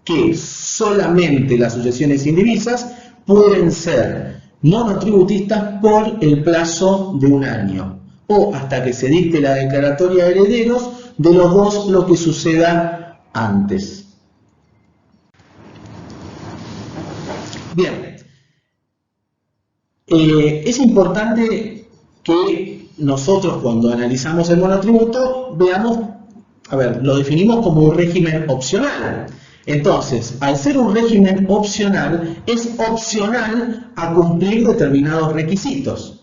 que solamente las sucesiones indivisas pueden ser monotributistas por el plazo de un año, o hasta que se dicte la declaratoria de herederos de los dos, lo que suceda antes. Bien, es importante que nosotros cuando analizamos el monotributo veamos, a ver, lo definimos como un régimen opcional. Entonces, al ser un régimen opcional, es opcional a cumplir determinados requisitos.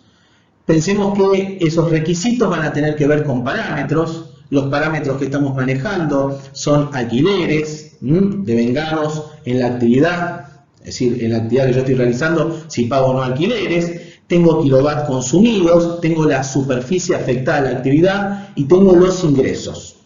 Pensemos que esos requisitos van a tener que ver con parámetros. Los parámetros que estamos manejando son alquileres, devengados en la actividad, es decir, en la actividad que yo estoy realizando, si pago o no alquileres, tengo kilovatios consumidos, tengo la superficie afectada a la actividad y tengo los ingresos.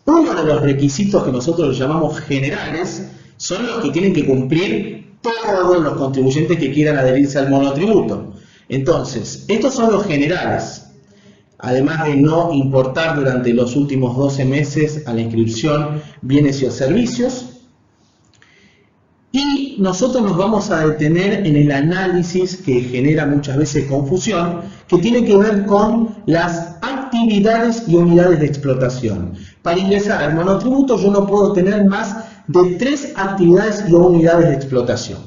Uno de los requisitos que nosotros llamamos generales son los que tienen que cumplir todos los contribuyentes que quieran adherirse al monotributo. Entonces, estos son los generales. Además de no importar durante los últimos 12 meses a la inscripción bienes y o servicios. Y nosotros nos vamos a detener en el análisis que genera muchas veces confusión, que tiene que ver con las actividades y unidades de explotación. Para ingresar al monotributo yo no puedo tener más de 3 actividades y unidades de explotación.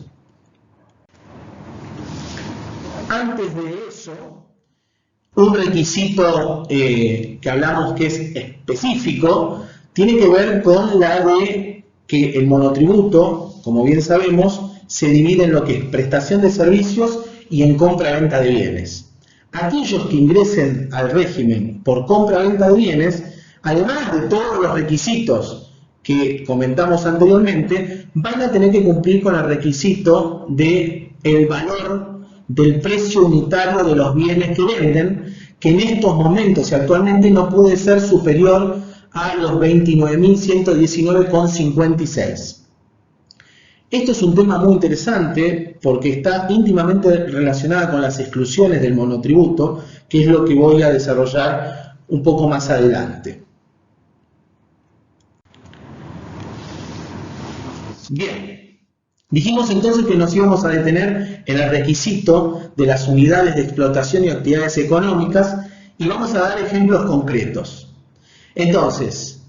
Antes de eso, un requisito que hablamos que es específico, tiene que ver con la de que el monotributo, como bien sabemos, se divide en lo que es prestación de servicios y en compra-venta de bienes. Aquellos que ingresen al régimen por compra-venta de bienes, además de todos los requisitos que comentamos anteriormente, van a tener que cumplir con el requisito del valor del precio unitario de los bienes que venden, que en estos momentos y actualmente no puede ser superior a los 29.119,56. Esto es un tema muy interesante porque está íntimamente relacionado con las exclusiones del monotributo, que es lo que voy a desarrollar un poco más adelante. Bien, dijimos entonces que nos íbamos a detener en el requisito de las unidades de explotación y actividades económicas y vamos a dar ejemplos concretos. Entonces,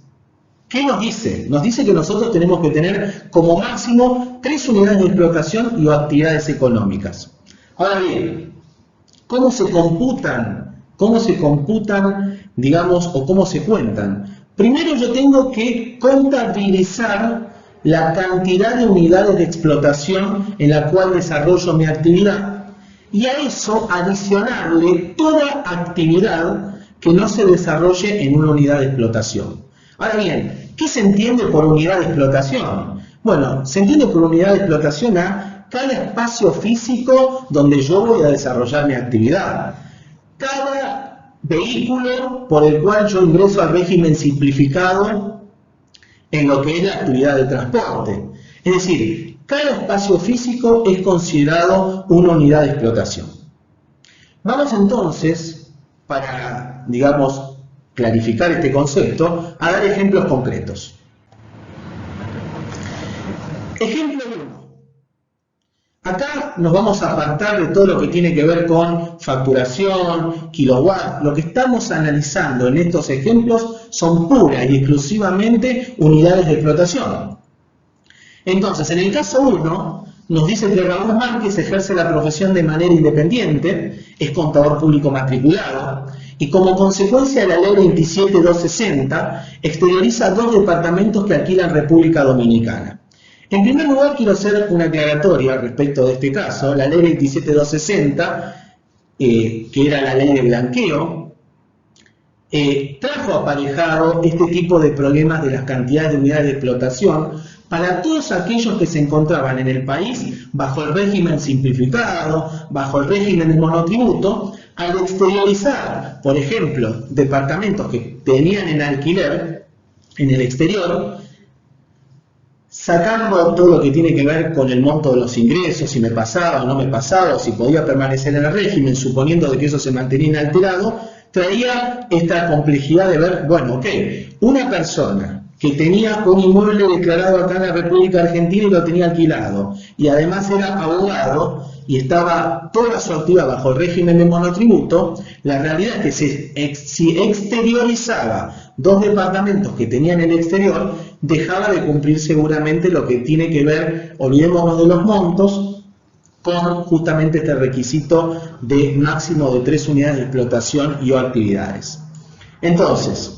¿qué nos dice? Nos dice que nosotros tenemos que tener como máximo 3 unidades de explotación y actividades económicas. Ahora bien, ¿cómo se computan, digamos, o cómo se cuentan? Primero yo tengo que contabilizar la cantidad de unidades de explotación en la cual desarrollo mi actividad y a eso adicionarle toda actividad que no se desarrolle en una unidad de explotación. Ahora bien, ¿qué se entiende por unidad de explotación? Bueno, se entiende por unidad de explotación a cada espacio físico donde yo voy a desarrollar mi actividad. Cada vehículo por el cual yo ingreso al régimen simplificado en lo que es la actividad de transporte. Es decir, cada espacio físico es considerado una unidad de explotación. Vamos entonces, para, digamos, clarificar este concepto, a dar ejemplos concretos. Ejemplo 1. Acá nos vamos a apartar de todo lo que tiene que ver con facturación, kilowatt. Lo que estamos analizando en estos ejemplos son puras y exclusivamente unidades de explotación. Entonces, en el caso 1, nos dice que Raúl Márquez ejerce la profesión de manera independiente, es contador público matriculado, y como consecuencia de la ley 27260, exterioriza 2 departamentos que alquila en República Dominicana. En primer lugar, quiero hacer una aclaratoria respecto de este caso. La ley 27260, que era la ley de blanqueo, trajo aparejado este tipo de problemas de las cantidades de unidades de explotación para todos aquellos que se encontraban en el país bajo el régimen simplificado, bajo el régimen del monotributo. Al exteriorizar, por ejemplo, departamentos que tenían en alquiler en el exterior, sacando todo lo que tiene que ver con el monto de los ingresos, si me pasaba o no me pasaba, o si podía permanecer en el régimen, suponiendo de que eso se mantenía inalterado, traía esta complejidad de ver, bueno, ok, una persona que tenía un inmueble declarado acá en la República Argentina y lo tenía alquilado, y además era abogado, y estaba toda su actividad bajo el régimen de monotributo, la realidad es que si exteriorizaba 2 departamentos que tenía en el exterior, dejaba de cumplir seguramente lo que tiene que ver, olvidémonos de los montos, con justamente este requisito de máximo de 3 unidades de explotación y o actividades. Entonces,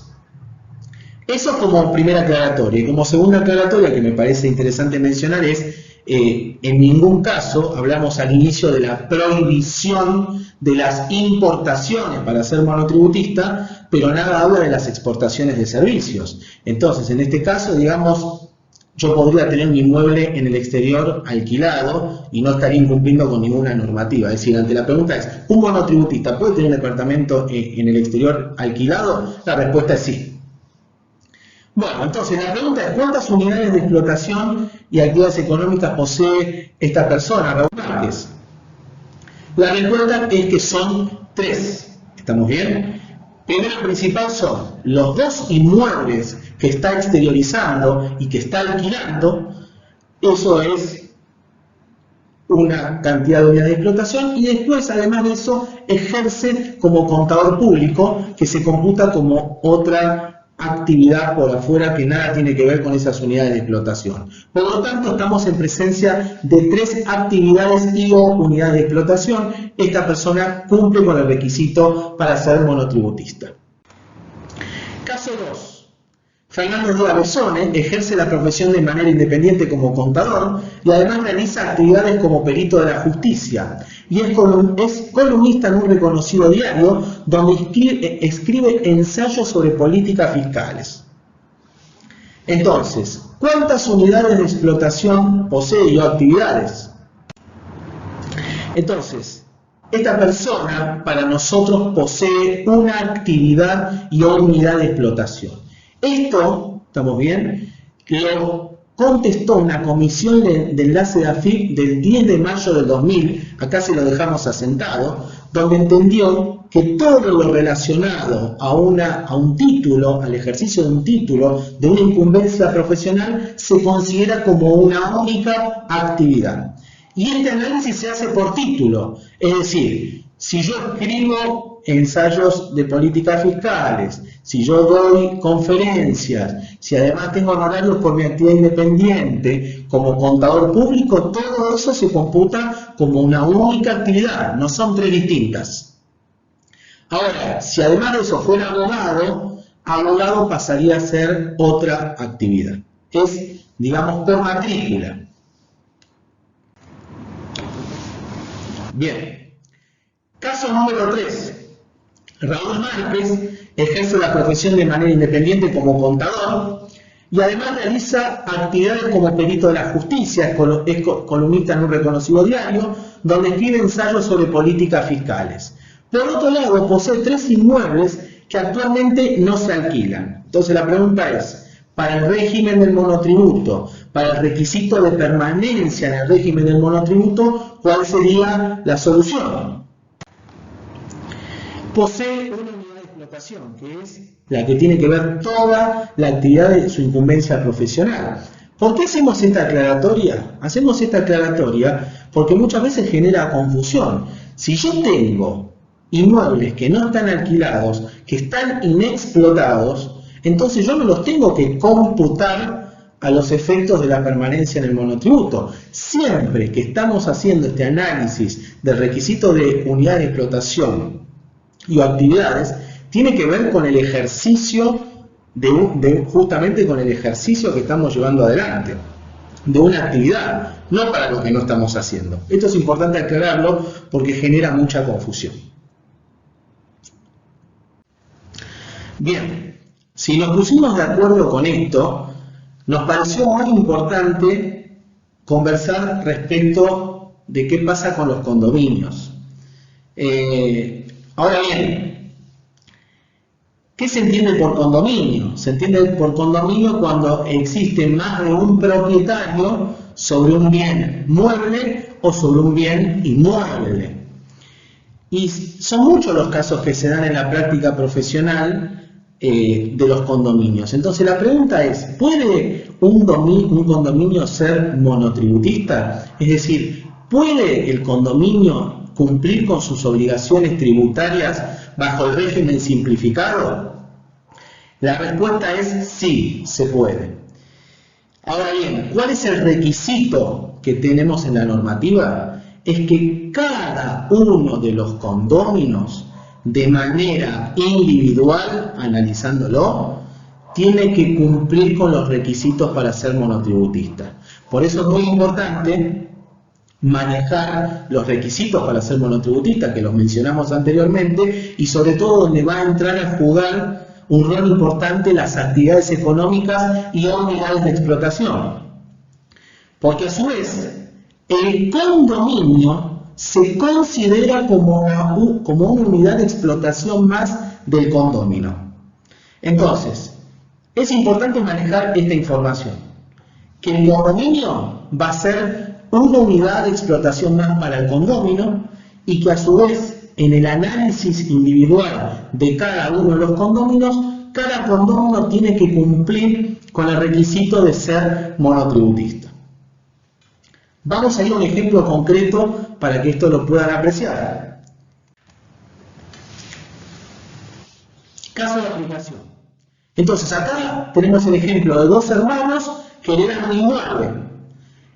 eso como primera aclaratoria. Y como segunda aclaratoria que me parece interesante mencionar es, en ningún caso hablamos al inicio de la prohibición de las importaciones para ser monotributista, pero nada habla de las exportaciones de servicios. Entonces, en este caso, digamos, yo podría tener mi inmueble en el exterior alquilado y no estaría incumpliendo con ninguna normativa. Es decir, ante la pregunta es, ¿un monotributista puede tener un departamento en el exterior alquilado? La respuesta es sí. Bueno, entonces la pregunta es, ¿cuántas unidades de explotación y actividades económicas posee esta persona, Raúl Márquez? La respuesta es que son 3. ¿Estamos bien? Primero y principal son los 2 inmuebles que está exteriorizando y que está alquilando. Eso es una cantidad de unidades de explotación, y después, además de eso, ejerce como contador público, que se computa como otra actividad por afuera que nada tiene que ver con esas unidades de explotación. Por lo tanto, estamos en presencia de 3 actividades y o unidades de explotación. Esta persona cumple con el requisito para ser monotributista. Caso 2. Fernando Díaz Besone ejerce la profesión de manera independiente como contador y además realiza actividades como perito de la justicia, y es columnista en un reconocido diario donde escribe ensayos sobre políticas fiscales. Entonces, ¿cuántas unidades de explotación posee o actividades? Entonces, esta persona para nosotros posee una actividad y una unidad de explotación. Esto, ¿estamos bien?, lo contestó una comisión de enlace de AFIP del 10 de mayo del 2000, acá se lo dejamos asentado, donde entendió que todo lo relacionado a un título, al ejercicio de un título, de una incumbencia profesional, se considera como una única actividad. Y este análisis se hace por título, es decir, si yo escribo ensayos de políticas fiscales, si yo doy conferencias, si además tengo honorarios por mi actividad independiente, como contador público, todo eso se computa como una única actividad, no son 3 distintas. Ahora, si además de eso fuera abogado pasaría a ser otra actividad. Es, digamos, por matrícula. Bien. Caso número 3. Raúl Márquez ejerce la profesión de manera independiente como contador y además realiza actividades como perito de la justicia, es columnista en un reconocido diario, donde escribe ensayos sobre políticas fiscales. Por otro lado, posee 3 inmuebles que actualmente no se alquilan. Entonces la pregunta es, para el régimen del monotributo, para el requisito de permanencia en el régimen del monotributo, ¿cuál sería la solución? Posee una unidad de explotación, que es la que tiene que ver toda la actividad de su incumbencia profesional. ¿Por qué hacemos esta aclaratoria? Hacemos esta aclaratoria porque muchas veces genera confusión. Si yo tengo inmuebles que no están alquilados, que están inexplotados, entonces yo no los tengo que computar a los efectos de la permanencia en el monotributo. Siempre que estamos haciendo este análisis del requisito de unidad de explotación y o actividades, tiene que ver con el ejercicio justamente con el ejercicio que estamos llevando adelante de una actividad, no para lo que no estamos haciendo. Esto es importante aclararlo porque genera mucha confusión. Bien, si nos pusimos de acuerdo con esto, nos pareció muy importante conversar respecto de qué pasa con los condominios. Ahora bien, ¿qué se entiende por condominio? Se entiende por condominio cuando existe más de un propietario sobre un bien mueble o sobre un bien inmueble. Y son muchos los casos que se dan en la práctica profesional de los condominios. Entonces la pregunta es, ¿puede un condominio ser monotributista? Es decir, ¿puede el condominio cumplir con sus obligaciones tributarias bajo el régimen simplificado? La respuesta es sí, se puede. Ahora bien, ¿cuál es el requisito que tenemos en la normativa? Es que cada uno de los condóminos, de manera individual, analizándolo, tiene que cumplir con los requisitos para ser monotributista. Por eso es muy importante manejar los requisitos para ser monotributista, que los mencionamos anteriormente, y sobre todo donde va a entrar a jugar un rol importante las actividades económicas y unidades de explotación. Porque a su vez, el condominio se considera como una unidad de explotación más del condomino. Entonces, es importante manejar esta información, que el condominio va a ser una unidad de explotación más para el condomino y que a su vez en el análisis individual de cada uno de los condóminos, cada condomino tiene que cumplir con el requisito de ser monotributista. Vamos a ir a un ejemplo concreto para que esto lo puedan apreciar. Caso de aplicación. Entonces acá tenemos el ejemplo de dos hermanos que heredan un inmueble.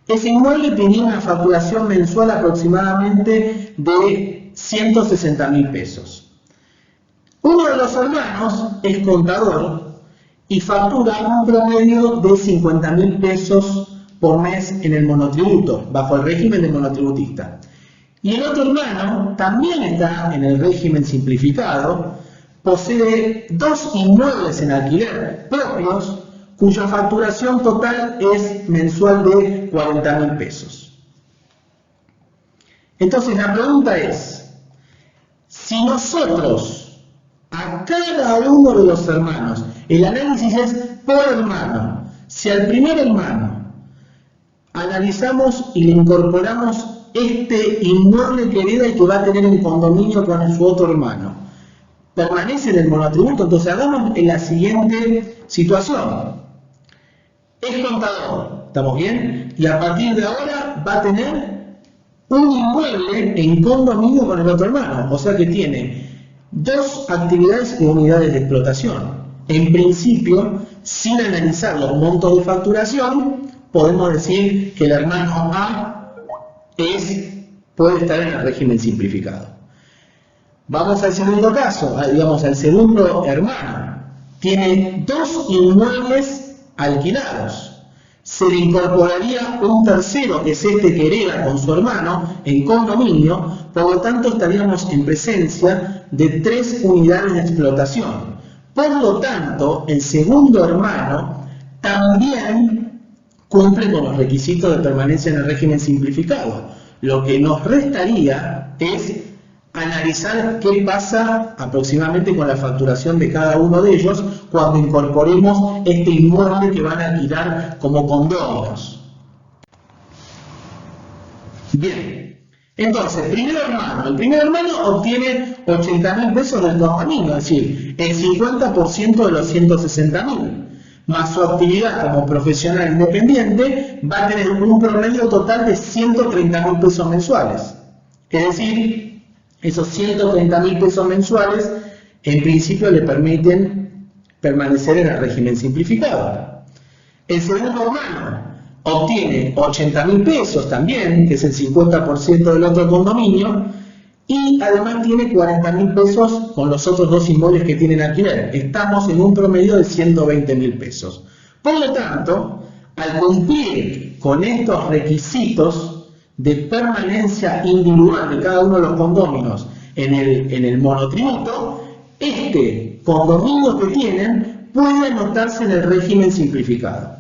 Ese inmueble tenía una facturación mensual aproximadamente de 160.000 pesos. Uno de los hermanos es contador y factura un promedio de 50.000 pesos por mes en el monotributo, bajo el régimen del monotributista. Y el otro hermano también está en el régimen simplificado, posee dos inmuebles en alquiler propios, cuya facturación total es mensual de 40.000 pesos. Entonces la pregunta es, si nosotros a cada uno de los hermanos, el análisis es por hermano, si al primer hermano analizamos y le incorporamos este inmueble que hereda y que va a tener un condominio con su otro hermano, permanece en el monotributo. Entonces hagamos en la siguiente situación. Es contador, ¿estamos bien? Y a partir de ahora va a tener un inmueble en condominio con el otro hermano, o sea que tiene dos actividades y unidades de explotación. En principio, sin analizar los montos de facturación, podemos decir que el hermano A puede estar en el régimen simplificado. Vamos al segundo caso, digamos al segundo hermano. Tiene dos inmuebles alquilados. Se le incorporaría un tercero, que es este que hereda con su hermano en condominio, por lo tanto estaríamos en presencia de 3 unidades de explotación. Por lo tanto, el segundo hermano también cumple con los requisitos de permanencia en el régimen simplificado. Lo que nos restaría es analizar qué pasa aproximadamente con la facturación de cada uno de ellos cuando incorporemos este inmueble que van a alquilar como condominios. Bien, entonces, el primer hermano obtiene 80.000 pesos del condominio, es decir, el 50% de los 160.000. Más su actividad como profesional independiente, va a tener un promedio total de 130.000 pesos mensuales. Es decir, esos 130.000 pesos mensuales, en principio le permiten permanecer en el régimen simplificado. El segundo hermano obtiene 80.000 pesos también, que es el 50% del otro condominio, y además tiene 40.000 pesos con los otros dos inmuebles que tienen alquiler. Estamos en un promedio de 120.000 pesos. Por lo tanto, al cumplir con estos requisitos de permanencia individual de cada uno de los condominios en el monotributo, este condominio que tienen puede anotarse en el régimen simplificado.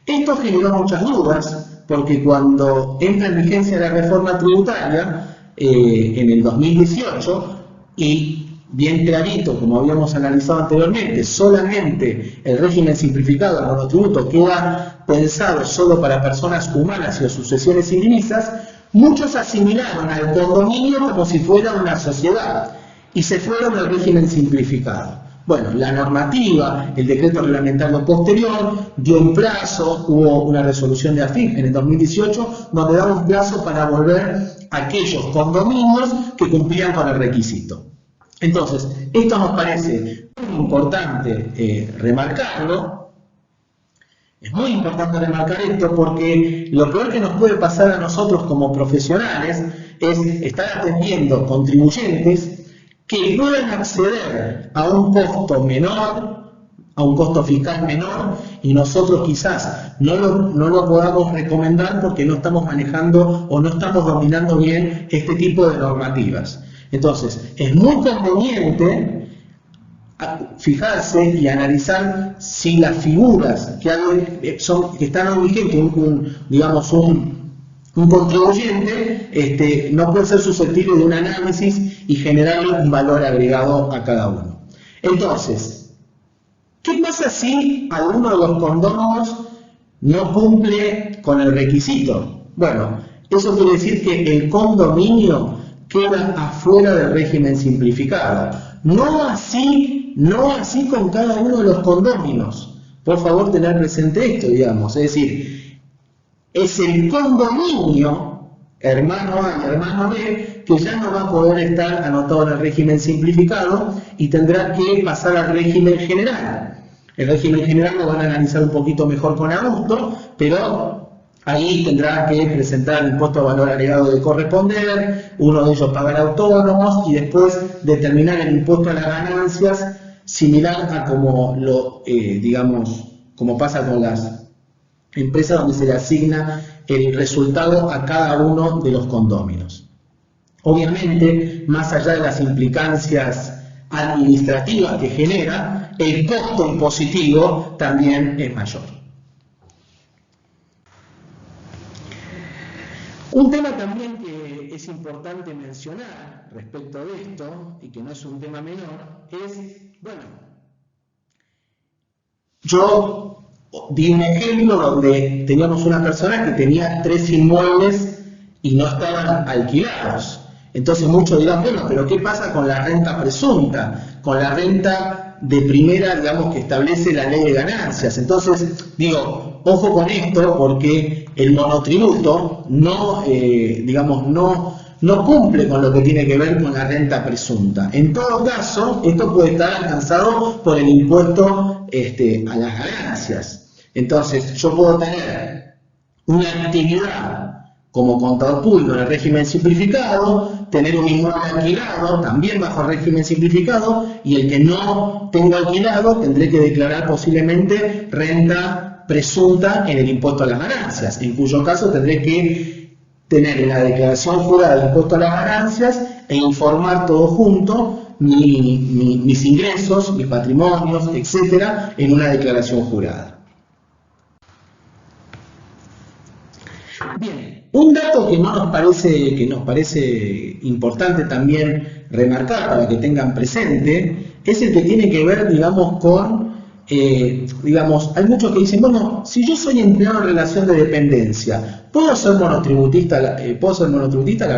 Esto generó muchas dudas, porque cuando entra en vigencia la reforma tributaria en el 2018, y bien clarito, como habíamos analizado anteriormente, solamente el régimen simplificado del monotributo queda pensado solo para personas humanas y o sucesiones indivisas, muchos asimilaron al condominio como si fuera una sociedad y se fueron al régimen simplificado. Bueno, la normativa, el decreto reglamentario posterior, dio un plazo, hubo una resolución de AFIP en el 2018, donde daba un plazo para volver a aquellos condominios que cumplían con el requisito. Entonces, esto nos parece muy importante remarcarlo. Es muy importante remarcar esto porque lo peor que nos puede pasar a nosotros como profesionales es estar atendiendo contribuyentes que pueden acceder a un costo menor, a un costo fiscal menor, y nosotros quizás no lo podamos recomendar porque no estamos manejando o no estamos dominando bien este tipo de normativas. Entonces, es muy conveniente fijarse y analizar si las figuras que están vigentes, un contribuyente, no puede ser susceptible de un análisis y generarle un valor agregado a cada uno. Entonces, ¿qué pasa si alguno de los condominios no cumple con el requisito? Bueno, eso quiere decir que el condominio queda afuera del régimen simplificado. No así con cada uno de los condominios. Por favor, tener presente esto, digamos. Es decir, es el condominio, hermano A y hermano B, que ya no va a poder estar anotado en el régimen simplificado y tendrá que pasar al régimen general. El régimen general lo van a analizar un poquito mejor con Augusto, pero ahí tendrá que presentar el impuesto a valor agregado de corresponder, uno de ellos pagar autónomos y después determinar el impuesto a las ganancias, similar a como como pasa con las empresas donde se le asigna el resultado a cada uno de los condóminos. Obviamente, más allá de las implicancias administrativas que genera, el costo impositivo también es mayor. Un tema también que es importante mencionar respecto de esto, y que no es un tema menor, es, yo di un ejemplo donde teníamos una persona que tenía 3 inmuebles y no estaban alquilados. Entonces muchos dirán, pero ¿qué pasa con la renta presunta? Con la renta de primera, que establece la ley de ganancias. Entonces, ojo con esto, porque el monotributo no cumple con lo que tiene que ver con la renta presunta. En todo caso, esto puede estar alcanzado por el impuesto a las ganancias. Entonces, yo puedo tener una actividad como contador público en el régimen simplificado, tener un inmueble alquilado, también bajo el régimen simplificado, y el que no tenga alquilado tendré que declarar posiblemente renta presunta en el impuesto a las ganancias, en cuyo caso tendré que tener una declaración jurada de impuesto a las ganancias e informar todo junto, mis ingresos, mis patrimonios, etcétera, en una declaración jurada. Bien, un dato que nos parece importante también remarcar para que tengan presente es el que tiene que ver, con, hay muchos que dicen, si yo soy empleado en relación de dependencia, ¿puedo ser monotributista? La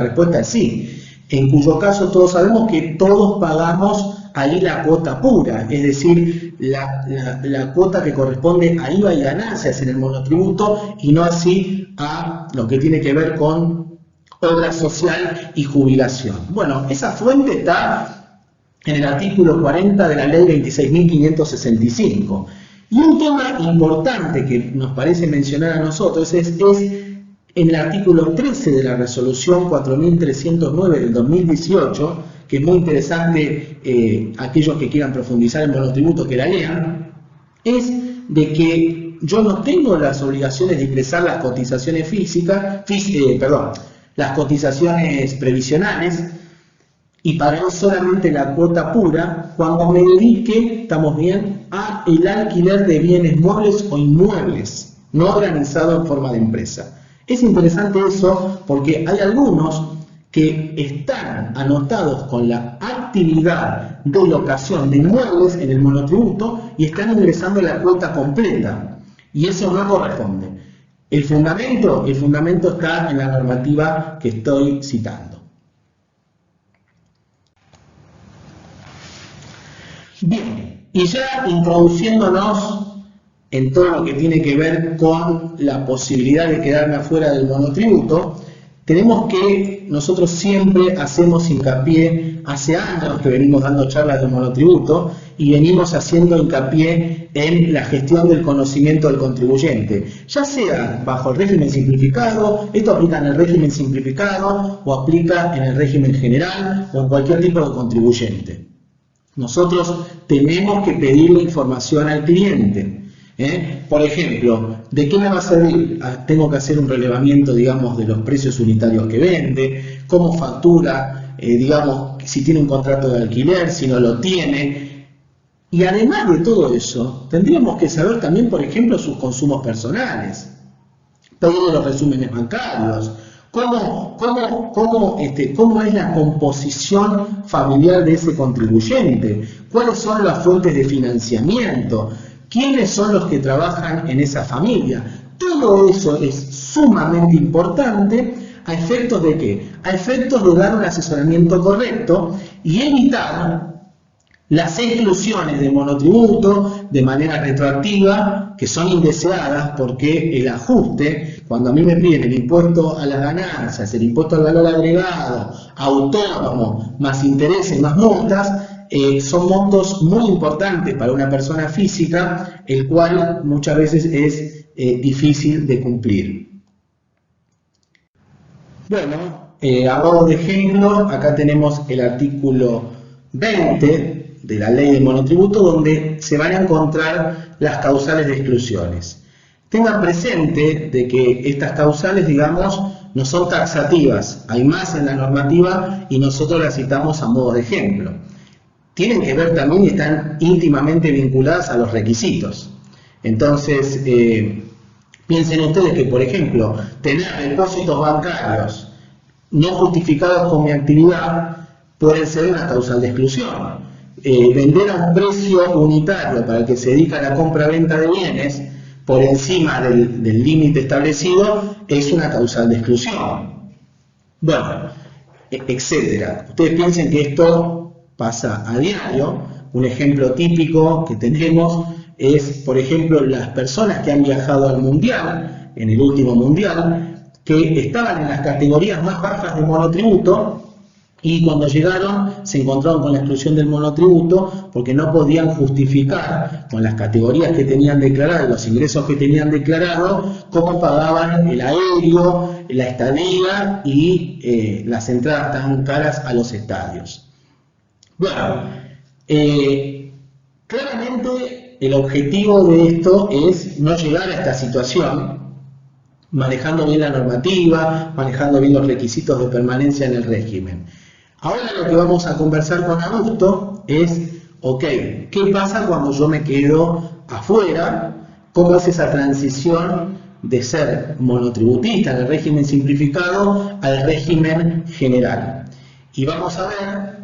respuesta es sí, en cuyo caso todos sabemos que todos pagamos ahí la cuota pura, es decir, la cuota que corresponde a IVA y ganancias en el monotributo y no así a lo que tiene que ver con obra social y jubilación. Bueno, esa fuente está en el artículo 40 de la ley 26.565 Y un tema importante que nos parece mencionar a nosotros es en el artículo 13 de la resolución 4309 del 2018, que es muy interesante, aquellos que quieran profundizar en monotributo que la lean, es de que yo no tengo las obligaciones de ingresar las cotizaciones las cotizaciones previsionales y pagar solamente la cuota pura cuando me dedique, estamos bien, a el alquiler de bienes muebles o inmuebles, no organizado en forma de empresa. Es interesante eso porque hay algunos que están anotados con la actividad de locación de inmuebles en el monotributo y están ingresando la cuota completa, y eso no corresponde. El fundamento está en la normativa que estoy citando. Bien, y ya introduciéndonos en todo lo que tiene que ver con la posibilidad de quedarme afuera del monotributo, tenemos que nosotros siempre hacemos hincapié, hace años que venimos dando charlas de monotributo y venimos haciendo hincapié en la gestión del conocimiento del contribuyente, ya sea bajo el régimen simplificado, esto aplica en el régimen simplificado o aplica en el régimen general o en cualquier tipo de contribuyente. Nosotros tenemos que pedirle información al cliente. Por ejemplo, ¿de qué me va a servir? Tengo que hacer un relevamiento, digamos, de los precios unitarios que vende, cómo factura, digamos, si tiene un contrato de alquiler, si no lo tiene. Y además de todo eso, tendríamos que saber también, por ejemplo, sus consumos personales, pedirle los resúmenes bancarios, cómo es la composición familiar de ese contribuyente, cuáles son las fuentes de financiamiento, quiénes son los que trabajan en esa familia. Todo eso es sumamente importante. ¿A efectos de qué? A efectos de dar un asesoramiento correcto y evitar las exclusiones de monotributo de manera retroactiva, que son indeseadas porque el ajuste, cuando a mí me piden el impuesto a las ganancias, el impuesto al valor agregado, autónomo, más intereses, más multas, son montos muy importantes para una persona física, el cual muchas veces es difícil de cumplir. Bueno, a modo de ejemplo, acá tenemos el artículo 20 de la ley de monotributo, donde se van a encontrar las causales de exclusiones. Tengan presente de que estas causales, digamos, no son taxativas, hay más en la normativa y nosotros las citamos a modo de ejemplo. Tienen que ver también y están íntimamente vinculadas a los requisitos. Entonces, piensen ustedes que, por ejemplo, tener depósitos bancarios no justificados con mi actividad puede ser una causal de exclusión. Vender a un precio unitario para el que se dedica a la compra-venta de bienes por encima del límite establecido es una causal de exclusión. Bueno, etcétera. Ustedes piensen que esto pasa a diario. Un ejemplo típico que tenemos es, por ejemplo, las personas que han viajado al mundial, en el último mundial, que estaban en las categorías más bajas de monotributo y cuando llegaron se encontraron con la exclusión del monotributo porque no podían justificar con las categorías que tenían declaradas, los ingresos que tenían declarados, cómo pagaban el aéreo, la estadía y las entradas tan caras a los estadios. Bueno, claramente el objetivo de esto es no llegar a esta situación, manejando bien la normativa, manejando bien los requisitos de permanencia en el régimen. Ahora lo que vamos a conversar con Augusto es, ok, ¿qué pasa cuando yo me quedo afuera? ¿Cómo es esa transición de ser monotributista en el régimen simplificado al régimen general? Y vamos a ver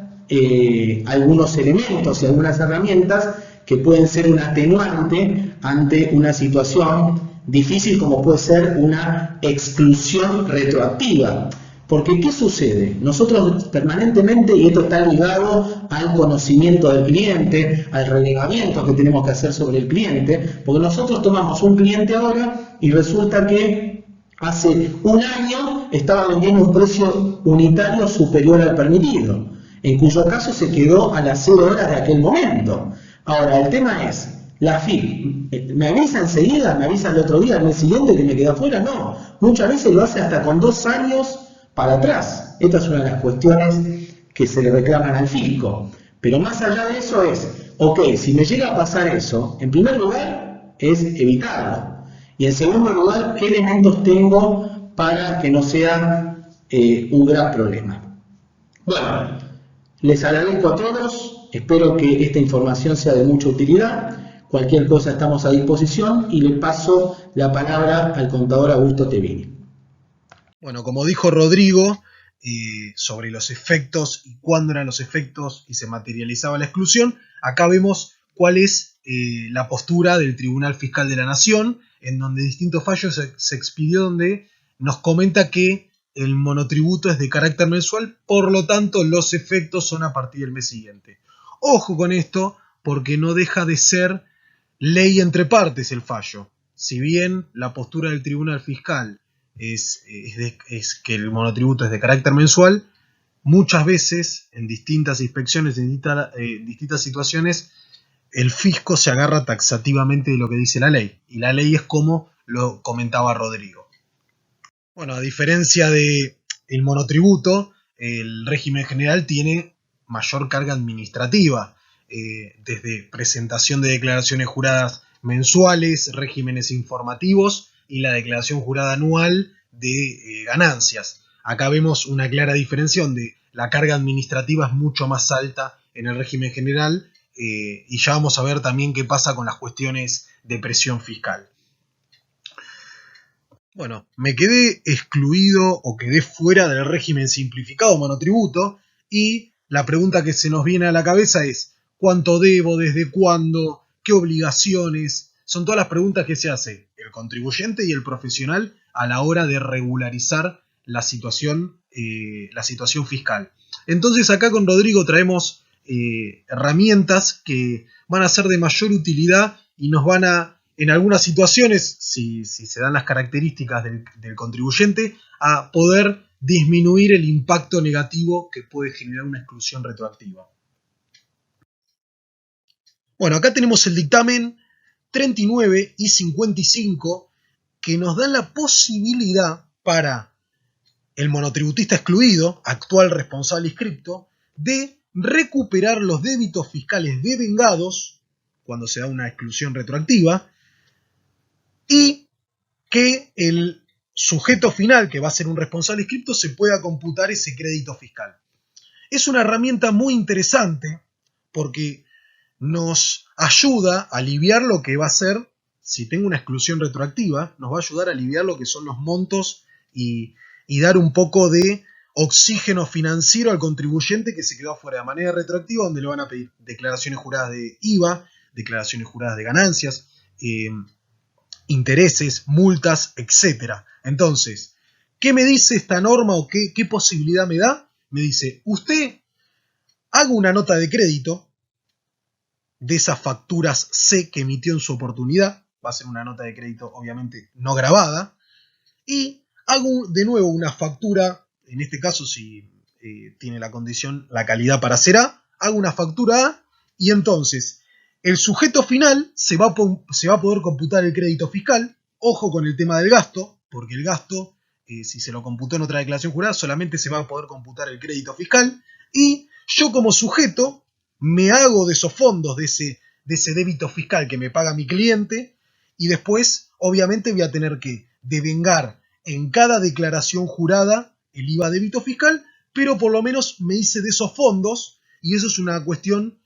algunos elementos y algunas herramientas que pueden ser un atenuante ante una situación difícil como puede ser una exclusión retroactiva. Porque, ¿qué sucede? Nosotros permanentemente, y esto está ligado al conocimiento del cliente, al relevamiento que tenemos que hacer sobre el cliente, porque nosotros tomamos un cliente ahora y resulta que hace un año estaba vendiendo un precio unitario superior al permitido, en cuyo caso se quedó a las 0 horas de aquel momento. Ahora, el tema es, La FIP, ¿me avisa enseguida? ¿Me avisa el otro día, el mes siguiente que me queda afuera? No, muchas veces lo hace hasta con 2 años para atrás. Esta es una de las cuestiones que se le reclaman al fisco. Pero más allá de eso es, ok, si me llega a pasar eso, en primer lugar es evitarlo. Y en segundo lugar, ¿qué elementos tengo para que no sea un gran problema? Bueno, les agradezco a todos, espero que esta información sea de mucha utilidad. Cualquier cosa estamos a disposición y le paso la palabra al contador Augusto Tevini. Bueno, como dijo Rodrigo, sobre los efectos y cuándo eran los efectos y se materializaba la exclusión, acá vemos cuál es la postura del Tribunal Fiscal de la Nación, en donde distintos fallos se expidió, donde nos comenta que el monotributo es de carácter mensual, por lo tanto los efectos son a partir del mes siguiente. Ojo con esto, porque no deja de ser ley entre partes el fallo. Si bien la postura del Tribunal Fiscal es que el monotributo es de carácter mensual, muchas veces en distintas inspecciones, en distintas situaciones, el fisco se agarra taxativamente de lo que dice la ley. Y la ley es como lo comentaba Rodrigo. Bueno, a diferencia del monotributo, el régimen general tiene mayor carga administrativa, desde presentación de declaraciones juradas mensuales, regímenes informativos y la declaración jurada anual de ganancias. Acá vemos una clara diferencia donde la carga administrativa es mucho más alta en el régimen general, y ya vamos a ver también qué pasa con las cuestiones de presión fiscal. Bueno, me quedé excluido o quedé fuera del régimen simplificado monotributo y la pregunta que se nos viene a la cabeza es ¿cuánto debo? ¿Desde cuándo? ¿Qué obligaciones? Son todas las preguntas que se hace el contribuyente y el profesional a la hora de regularizar la situación fiscal. Entonces acá con Rodrigo traemos herramientas que van a ser de mayor utilidad y nos van a, en algunas situaciones, si se dan las características del contribuyente, a poder disminuir el impacto negativo que puede generar una exclusión retroactiva. Bueno, acá tenemos el dictamen 39 y 55 que nos dan la posibilidad para el monotributista excluido, actual responsable inscripto, de recuperar los débitos fiscales devengados cuando se da una exclusión retroactiva y que el sujeto final, que va a ser un responsable inscripto, se pueda computar ese crédito fiscal. Es una herramienta muy interesante porque nos ayuda a aliviar lo que va a ser, si tengo una exclusión retroactiva, nos va a ayudar a aliviar lo que son los montos y dar un poco de oxígeno financiero al contribuyente que se quedó fuera de manera retroactiva, donde le van a pedir declaraciones juradas de IVA, declaraciones juradas de ganancias, intereses, multas, etc. Entonces, ¿qué me dice esta norma o qué posibilidad me da? Me dice, usted haga una nota de crédito de esas facturas C que emitió en su oportunidad, va a ser una nota de crédito obviamente no grabada, y hago de nuevo una factura, en este caso si tiene la condición, la calidad para ser A, hago una factura A y entonces el sujeto final se va a poder computar el crédito fiscal. Ojo con el tema del gasto, porque el gasto, si se lo computó en otra declaración jurada, solamente se va a poder computar el crédito fiscal. Y yo como sujeto me hago de esos fondos, de ese débito fiscal que me paga mi cliente, y después obviamente voy a tener que devengar en cada declaración jurada el IVA débito fiscal, pero por lo menos me hice de esos fondos, y eso es una cuestión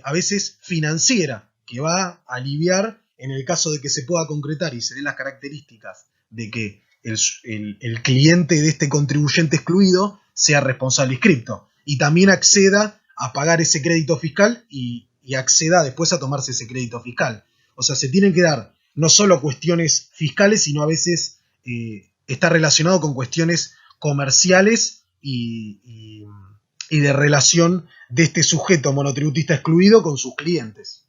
a veces financiera, que va a aliviar en el caso de que se pueda concretar y se den las características de que el cliente de este contribuyente excluido sea responsable inscripto y también acceda a pagar ese crédito fiscal y acceda después a tomarse ese crédito fiscal. O sea, se tienen que dar no solo cuestiones fiscales, sino a veces está relacionado con cuestiones comerciales y de relación de este sujeto monotributista excluido con sus clientes.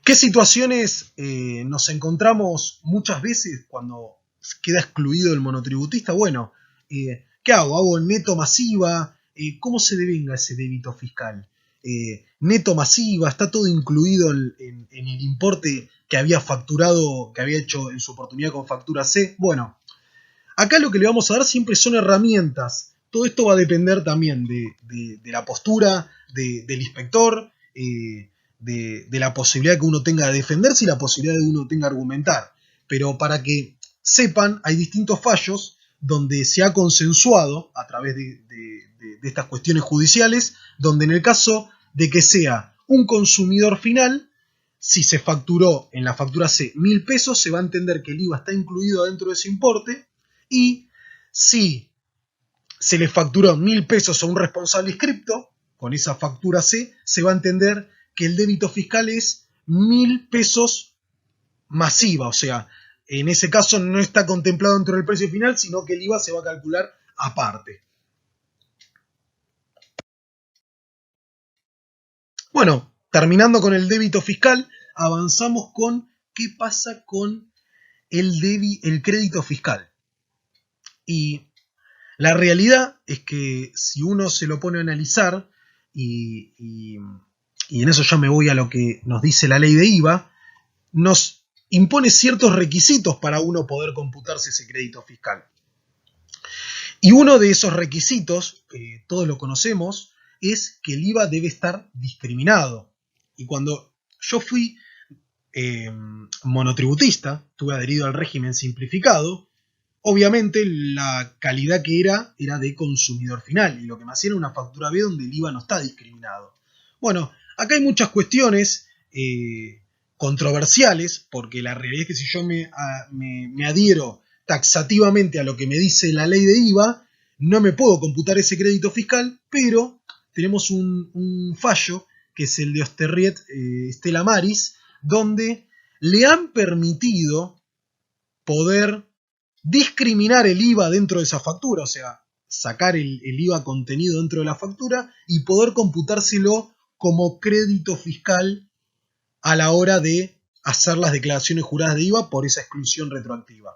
¿Qué situaciones nos encontramos muchas veces cuando queda excluido el monotributista? Bueno, ¿qué hago? ¿Hago neto masiva? ¿Cómo se devenga ese débito fiscal? neto masiva, está todo incluido en el importe que había facturado, que había hecho en su oportunidad con factura C. Bueno, acá lo que le vamos a dar siempre son herramientas. Todo esto va a depender también de la postura del inspector, de la posibilidad que uno tenga de defenderse y la posibilidad de uno tenga de argumentar. Pero para que sepan, hay distintos fallos donde se ha consensuado a través de estas cuestiones judiciales, donde en el caso de que sea un consumidor final, si se facturó en la factura C 1.000 pesos, se va a entender que el IVA está incluido dentro de ese importe, y si se le facturó 1.000 pesos a un responsable inscripto, con esa factura C, se va a entender que el débito fiscal es 1.000 pesos masiva, o sea, en ese caso no está contemplado dentro del precio final, sino que el IVA se va a calcular aparte. Bueno, terminando con el débito fiscal, avanzamos con qué pasa con el crédito fiscal. Y la realidad es que si uno se lo pone a analizar, y en eso ya me voy a lo que nos dice la ley de IVA, nos impone ciertos requisitos para uno poder computarse ese crédito fiscal. Y uno de esos requisitos, que todos lo conocemos, es que el IVA debe estar discriminado. Y cuando yo fui monotributista, estuve adherido al régimen simplificado, obviamente la calidad que era de consumidor final, y lo que me hacía era una factura B donde el IVA no está discriminado. Bueno, acá hay muchas cuestiones controversiales, porque la realidad es que si yo me adhiero taxativamente a lo que me dice la ley de IVA, no me puedo computar ese crédito fiscal, pero tenemos un fallo, que es el de Osterriet Stella Maris, donde le han permitido poder discriminar el IVA dentro de esa factura, o sea, sacar el IVA contenido dentro de la factura y poder computárselo como crédito fiscal a la hora de hacer las declaraciones juradas de IVA por esa exclusión retroactiva.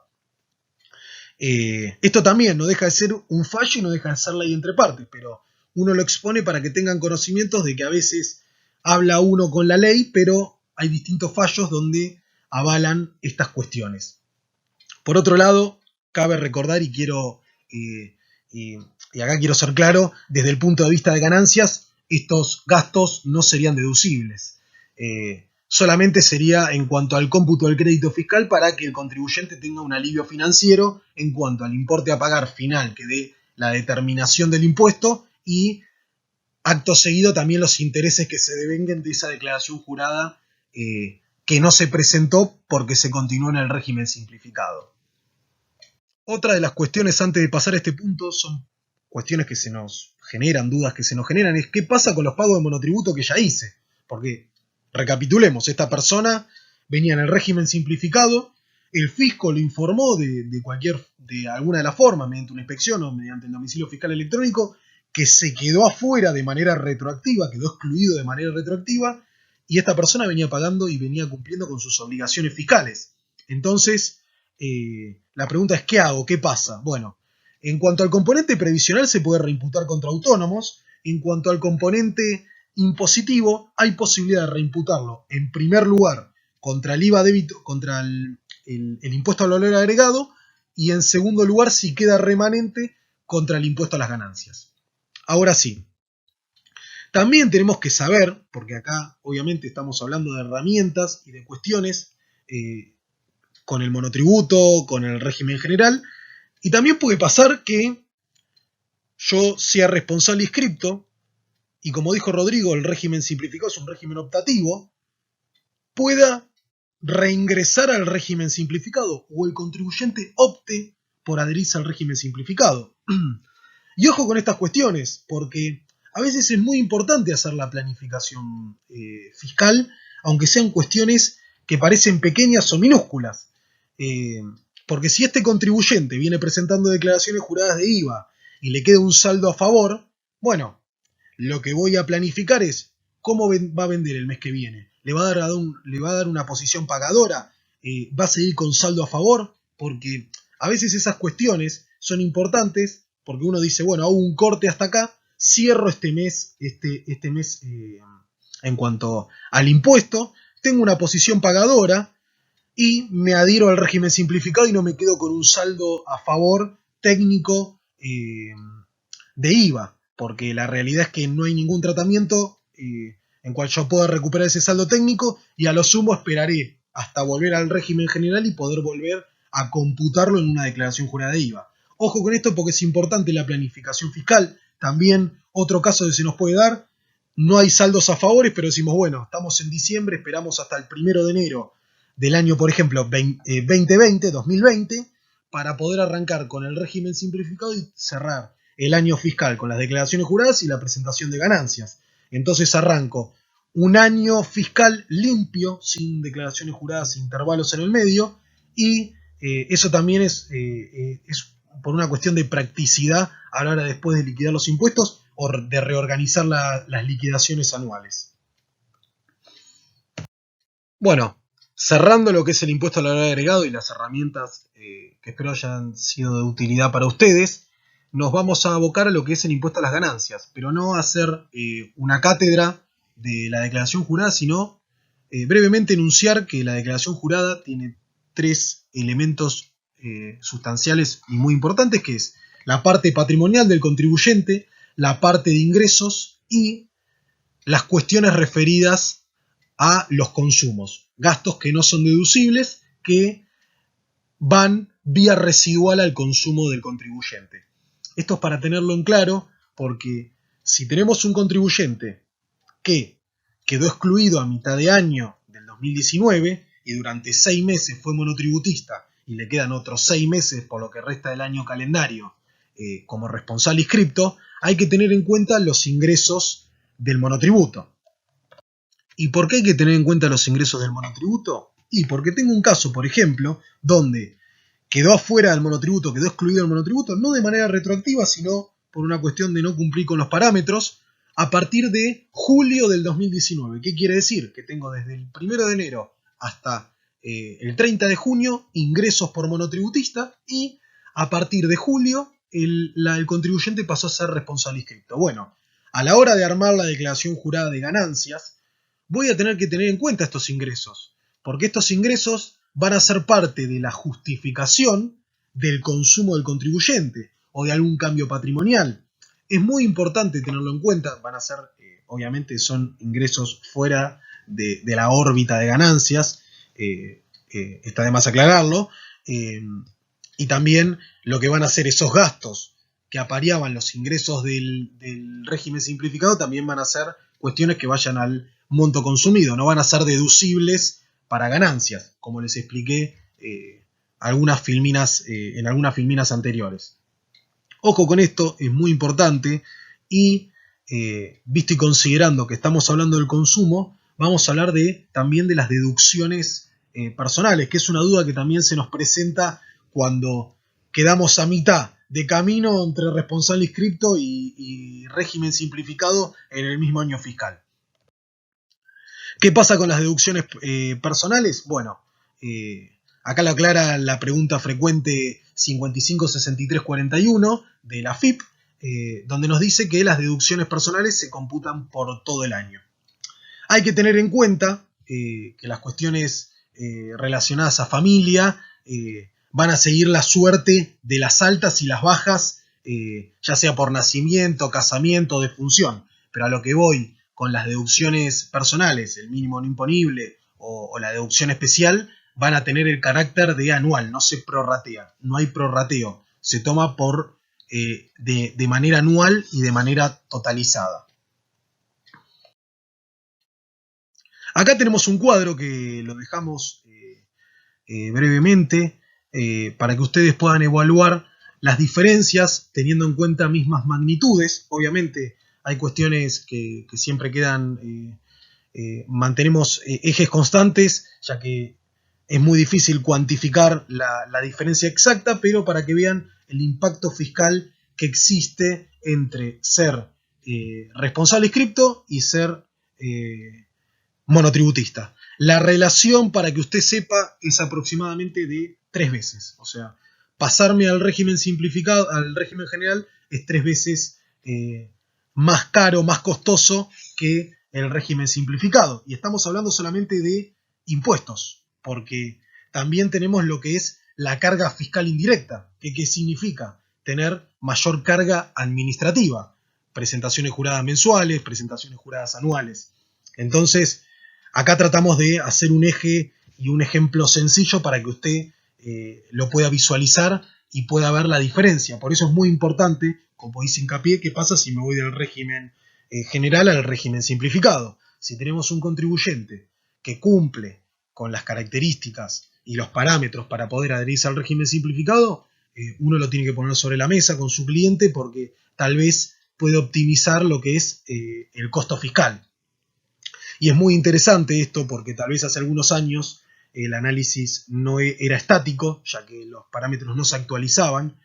Esto también no deja de ser un fallo y no deja de ser ley entre partes, pero uno lo expone para que tengan conocimientos de que a veces habla uno con la ley, pero hay distintos fallos donde avalan estas cuestiones. Por otro lado, cabe recordar, y acá quiero ser claro, desde el punto de vista de ganancias, estos gastos no serían deducibles. Solamente sería en cuanto al cómputo del crédito fiscal para que el contribuyente tenga un alivio financiero en cuanto al importe a pagar final que dé la determinación del impuesto, y acto seguido también los intereses que se devenguen de esa declaración jurada que no se presentó porque se continuó en el régimen simplificado. Otra de las cuestiones antes de pasar a este punto son cuestiones que se nos generan, dudas que se nos generan, es qué pasa con los pagos de monotributo que ya hice. Porque, recapitulemos, esta persona venía en el régimen simplificado, el fisco lo informó de alguna de las formas, mediante una inspección o mediante el domicilio fiscal electrónico, que se quedó afuera de manera retroactiva, quedó excluido de manera retroactiva, y esta persona venía pagando y venía cumpliendo con sus obligaciones fiscales. Entonces, la pregunta es, ¿qué hago? ¿Qué pasa? Bueno, en cuanto al componente previsional se puede reimputar contra autónomos. En cuanto al componente impositivo, hay posibilidad de reimputarlo en primer lugar contra el IVA débito, contra el impuesto al valor agregado, y en segundo lugar, si queda remanente, contra el impuesto a las ganancias. Ahora sí, también tenemos que saber, porque acá obviamente estamos hablando de herramientas y de cuestiones con el monotributo, con el régimen general, y también puede pasar que yo sea responsable inscripto, y como dijo Rodrigo, el régimen simplificado es un régimen optativo, pueda reingresar al régimen simplificado, o el contribuyente opte por adherirse al régimen simplificado. Y ojo con estas cuestiones, porque a veces es muy importante hacer la planificación fiscal, aunque sean cuestiones que parecen pequeñas o minúsculas. Porque si este contribuyente viene presentando declaraciones juradas de IVA y le queda un saldo a favor, bueno, lo que voy a planificar es cómo va a vender el mes que viene. ¿Le va a dar una posición pagadora? ¿Va a seguir con saldo a favor? Porque a veces esas cuestiones son importantes, porque uno dice, bueno, hago un corte hasta acá, cierro este mes en cuanto al impuesto, tengo una posición pagadora y me adhiero al régimen simplificado y no me quedo con un saldo a favor técnico de IVA, porque la realidad es que no hay ningún tratamiento en cual yo pueda recuperar ese saldo técnico, y a lo sumo esperaré hasta volver al régimen general y poder volver a computarlo en una declaración jurada de IVA. Ojo con esto porque es importante la planificación fiscal. También otro caso que se nos puede dar, no hay saldos a favores, pero decimos, bueno, estamos en diciembre, esperamos hasta el 1 de enero del año, por ejemplo, 2020, para poder arrancar con el régimen simplificado y cerrar el año fiscal con las declaraciones juradas y la presentación de ganancias. Entonces arranco un año fiscal limpio, sin declaraciones juradas, sin intervalos en el medio, y eso también es por una cuestión de practicidad a la hora después de liquidar los impuestos o de reorganizar las liquidaciones anuales. Bueno, cerrando lo que es el impuesto al valor agregado y las herramientas que espero hayan sido de utilidad para ustedes, nos vamos a abocar a lo que es el impuesto a las ganancias, pero no a hacer una cátedra de la declaración jurada, sino brevemente enunciar que la declaración jurada tiene 3 elementos sustanciales y muy importantes, que es la parte patrimonial del contribuyente, la parte de ingresos y las cuestiones referidas a los consumos, gastos que no son deducibles, que van vía residual al consumo del contribuyente. Esto es para tenerlo en claro, porque si tenemos un contribuyente que quedó excluido a mitad de año del 2019 y durante 6 meses fue monotributista y le quedan otros 6 meses por lo que resta del año calendario como responsable inscripto, hay que tener en cuenta los ingresos del monotributo. ¿Y por qué hay que tener en cuenta los ingresos del monotributo? Y porque tengo un caso, por ejemplo, donde quedó afuera del monotributo, quedó excluido del monotributo, no de manera retroactiva, sino por una cuestión de no cumplir con los parámetros, a partir de julio del 2019. ¿Qué quiere decir? Que tengo desde el 1 de enero hasta el 30 de junio ingresos por monotributista, y a partir de julio el contribuyente pasó a ser responsable inscripto. Bueno, a la hora de armar la declaración jurada de ganancias, voy a tener que tener en cuenta estos ingresos, porque estos ingresos van a ser parte de la justificación del consumo del contribuyente o de algún cambio patrimonial. Es muy importante tenerlo en cuenta. Van a ser, obviamente, son ingresos fuera de la órbita de ganancias, está de más aclararlo, y también lo que van a ser esos gastos que apareaban los ingresos del régimen simplificado también van a ser cuestiones que vayan al monto consumido, no van a ser deducibles para ganancias, como les expliqué en algunas filminas anteriores. Ojo con esto, es muy importante, y visto y considerando que estamos hablando del consumo, vamos a hablar también de las deducciones personales, que es una duda que también se nos presenta cuando quedamos a mitad de camino entre responsable inscripto y régimen simplificado en el mismo año fiscal. ¿Qué pasa con las deducciones personales? Bueno, acá lo aclara la pregunta frecuente 556341 de la FIP, donde nos dice que las deducciones personales se computan por todo el año. Hay que tener en cuenta que las cuestiones relacionadas a familia van a seguir la suerte de las altas y las bajas, ya sea por nacimiento, casamiento o defunción. Pero a lo que voy con las deducciones personales, el mínimo no imponible o la deducción especial, van a tener el carácter de anual, no se prorratea, no hay prorrateo, se toma de manera anual y de manera totalizada. Acá tenemos un cuadro que lo dejamos brevemente para que ustedes puedan evaluar las diferencias teniendo en cuenta mismas magnitudes. Obviamente hay cuestiones que siempre quedan, mantenemos ejes constantes, ya que es muy difícil cuantificar la diferencia exacta, pero para que vean el impacto fiscal que existe entre ser responsable inscripto y ser monotributista. La relación, para que usted sepa, es aproximadamente de 3 veces. O sea, pasarme al régimen simplificado, al régimen general, es 3 veces más caro, más costoso que el régimen simplificado. Y estamos hablando solamente de impuestos, porque también tenemos lo que es la carga fiscal indirecta. ¿Qué significa? Tener mayor carga administrativa. Presentaciones juradas mensuales, presentaciones juradas anuales. Entonces, acá tratamos de hacer un eje y un ejemplo sencillo para que usted lo pueda visualizar y pueda ver la diferencia. Por eso es muy importante, como dice hincapié, qué pasa si me voy del régimen general al régimen simplificado. Si tenemos un contribuyente que cumple con las características y los parámetros para poder adherirse al régimen simplificado, uno lo tiene que poner sobre la mesa con su cliente porque tal vez puede optimizar lo que es el costo fiscal. Y es muy interesante esto porque tal vez hace algunos años el análisis no era estático, ya que los parámetros no se actualizaban,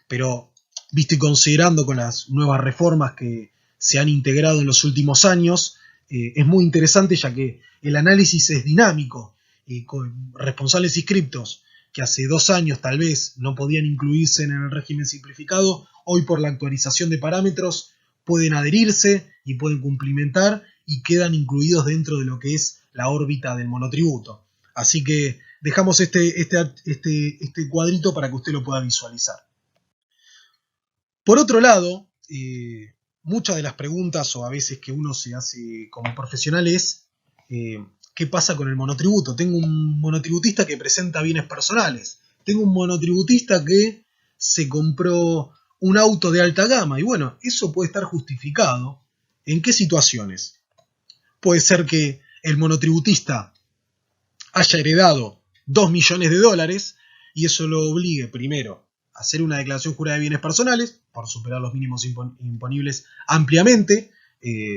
pero visto y considerando con las nuevas reformas que se han integrado en los últimos años, es muy interesante ya que el análisis es dinámico y con responsables inscriptos que hace 2 años tal vez no podían incluirse en el régimen simplificado, hoy por la actualización de parámetros pueden adherirse y pueden cumplimentar y quedan incluidos dentro de lo que es la órbita del monotributo. Así que dejamos este cuadrito para que usted lo pueda visualizar. Por otro lado, muchas de las preguntas o a veces que uno se hace como profesional es ¿qué pasa con el monotributo? Tengo un monotributista que presenta bienes personales. Tengo un monotributista que se compró un auto de alta gama. Y bueno, eso puede estar justificado. ¿En qué situaciones? Puede ser que el monotributista haya heredado $2 millones y eso lo obligue primero a hacer una declaración jurada de bienes personales por superar los mínimos imponibles ampliamente,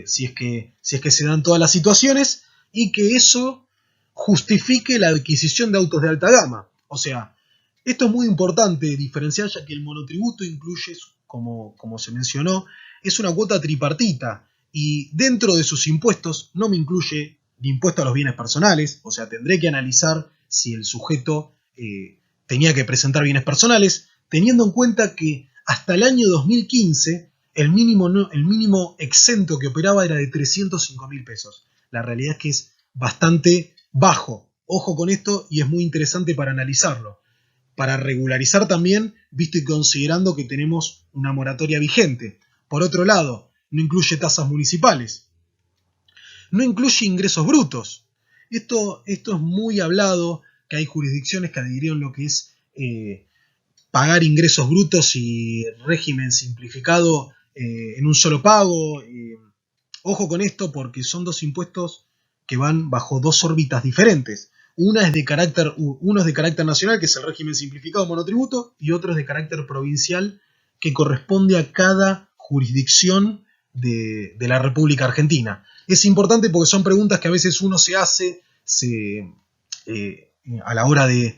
si es que se dan todas las situaciones, y que eso justifique la adquisición de autos de alta gama. O sea, esto es muy importante diferenciar, ya que el monotributo incluye, como se mencionó, es una cuota tripartita y dentro de sus impuestos no me incluye el impuesto a los bienes personales. O sea, tendré que analizar si el sujeto tenía que presentar bienes personales, teniendo en cuenta que hasta el año 2015 el mínimo exento que operaba era de 305.000 pesos. La realidad es que es bastante bajo. Ojo con esto y es muy interesante para analizarlo. Para regularizar también, visto y considerando que tenemos una moratoria vigente. Por otro lado, no incluye tasas municipales. No incluye ingresos brutos. Esto es muy hablado, que hay jurisdicciones que adhirieron lo que es pagar ingresos brutos y régimen simplificado en un solo pago. Ojo con esto porque son 2 impuestos que van bajo 2 órbitas diferentes. Uno es de carácter nacional, que es el régimen simplificado monotributo, y otro es de carácter provincial, que corresponde a cada jurisdicción de la República Argentina. Es importante porque son preguntas que a veces uno se hace a la hora de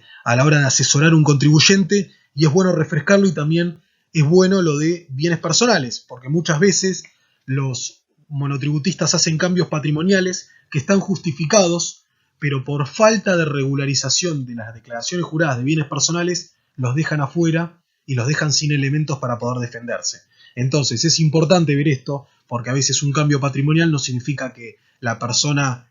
asesorar a un contribuyente, y es bueno refrescarlo, y también es bueno lo de bienes personales, porque muchas veces los monotributistas hacen cambios patrimoniales que están justificados, pero por falta de regularización de las declaraciones juradas de bienes personales los dejan afuera y los dejan sin elementos para poder defenderse. Entonces es importante ver esto, porque a veces un cambio patrimonial no significa que la persona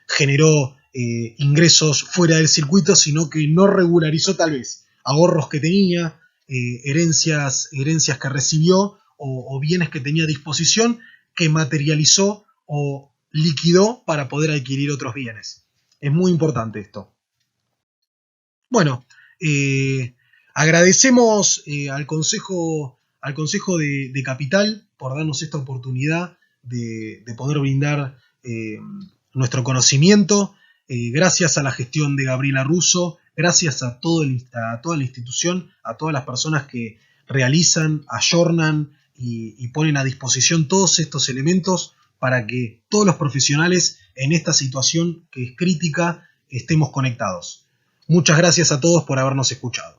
generó ingresos fuera del circuito, sino que no regularizó tal vez ahorros que tenía, herencias que recibió o bienes que tenía a disposición, que materializó o liquidó para poder adquirir otros bienes. Es muy importante esto. Bueno, agradecemos al Consejo de Capital por darnos esta oportunidad de poder brindar nuestro conocimiento. Gracias a la gestión de Gabriela Russo, gracias a toda la institución, a todas las personas que realizan, ayornan y ponen a disposición todos estos elementos para que todos los profesionales en esta situación que es crítica estemos conectados. Muchas gracias a todos por habernos escuchado.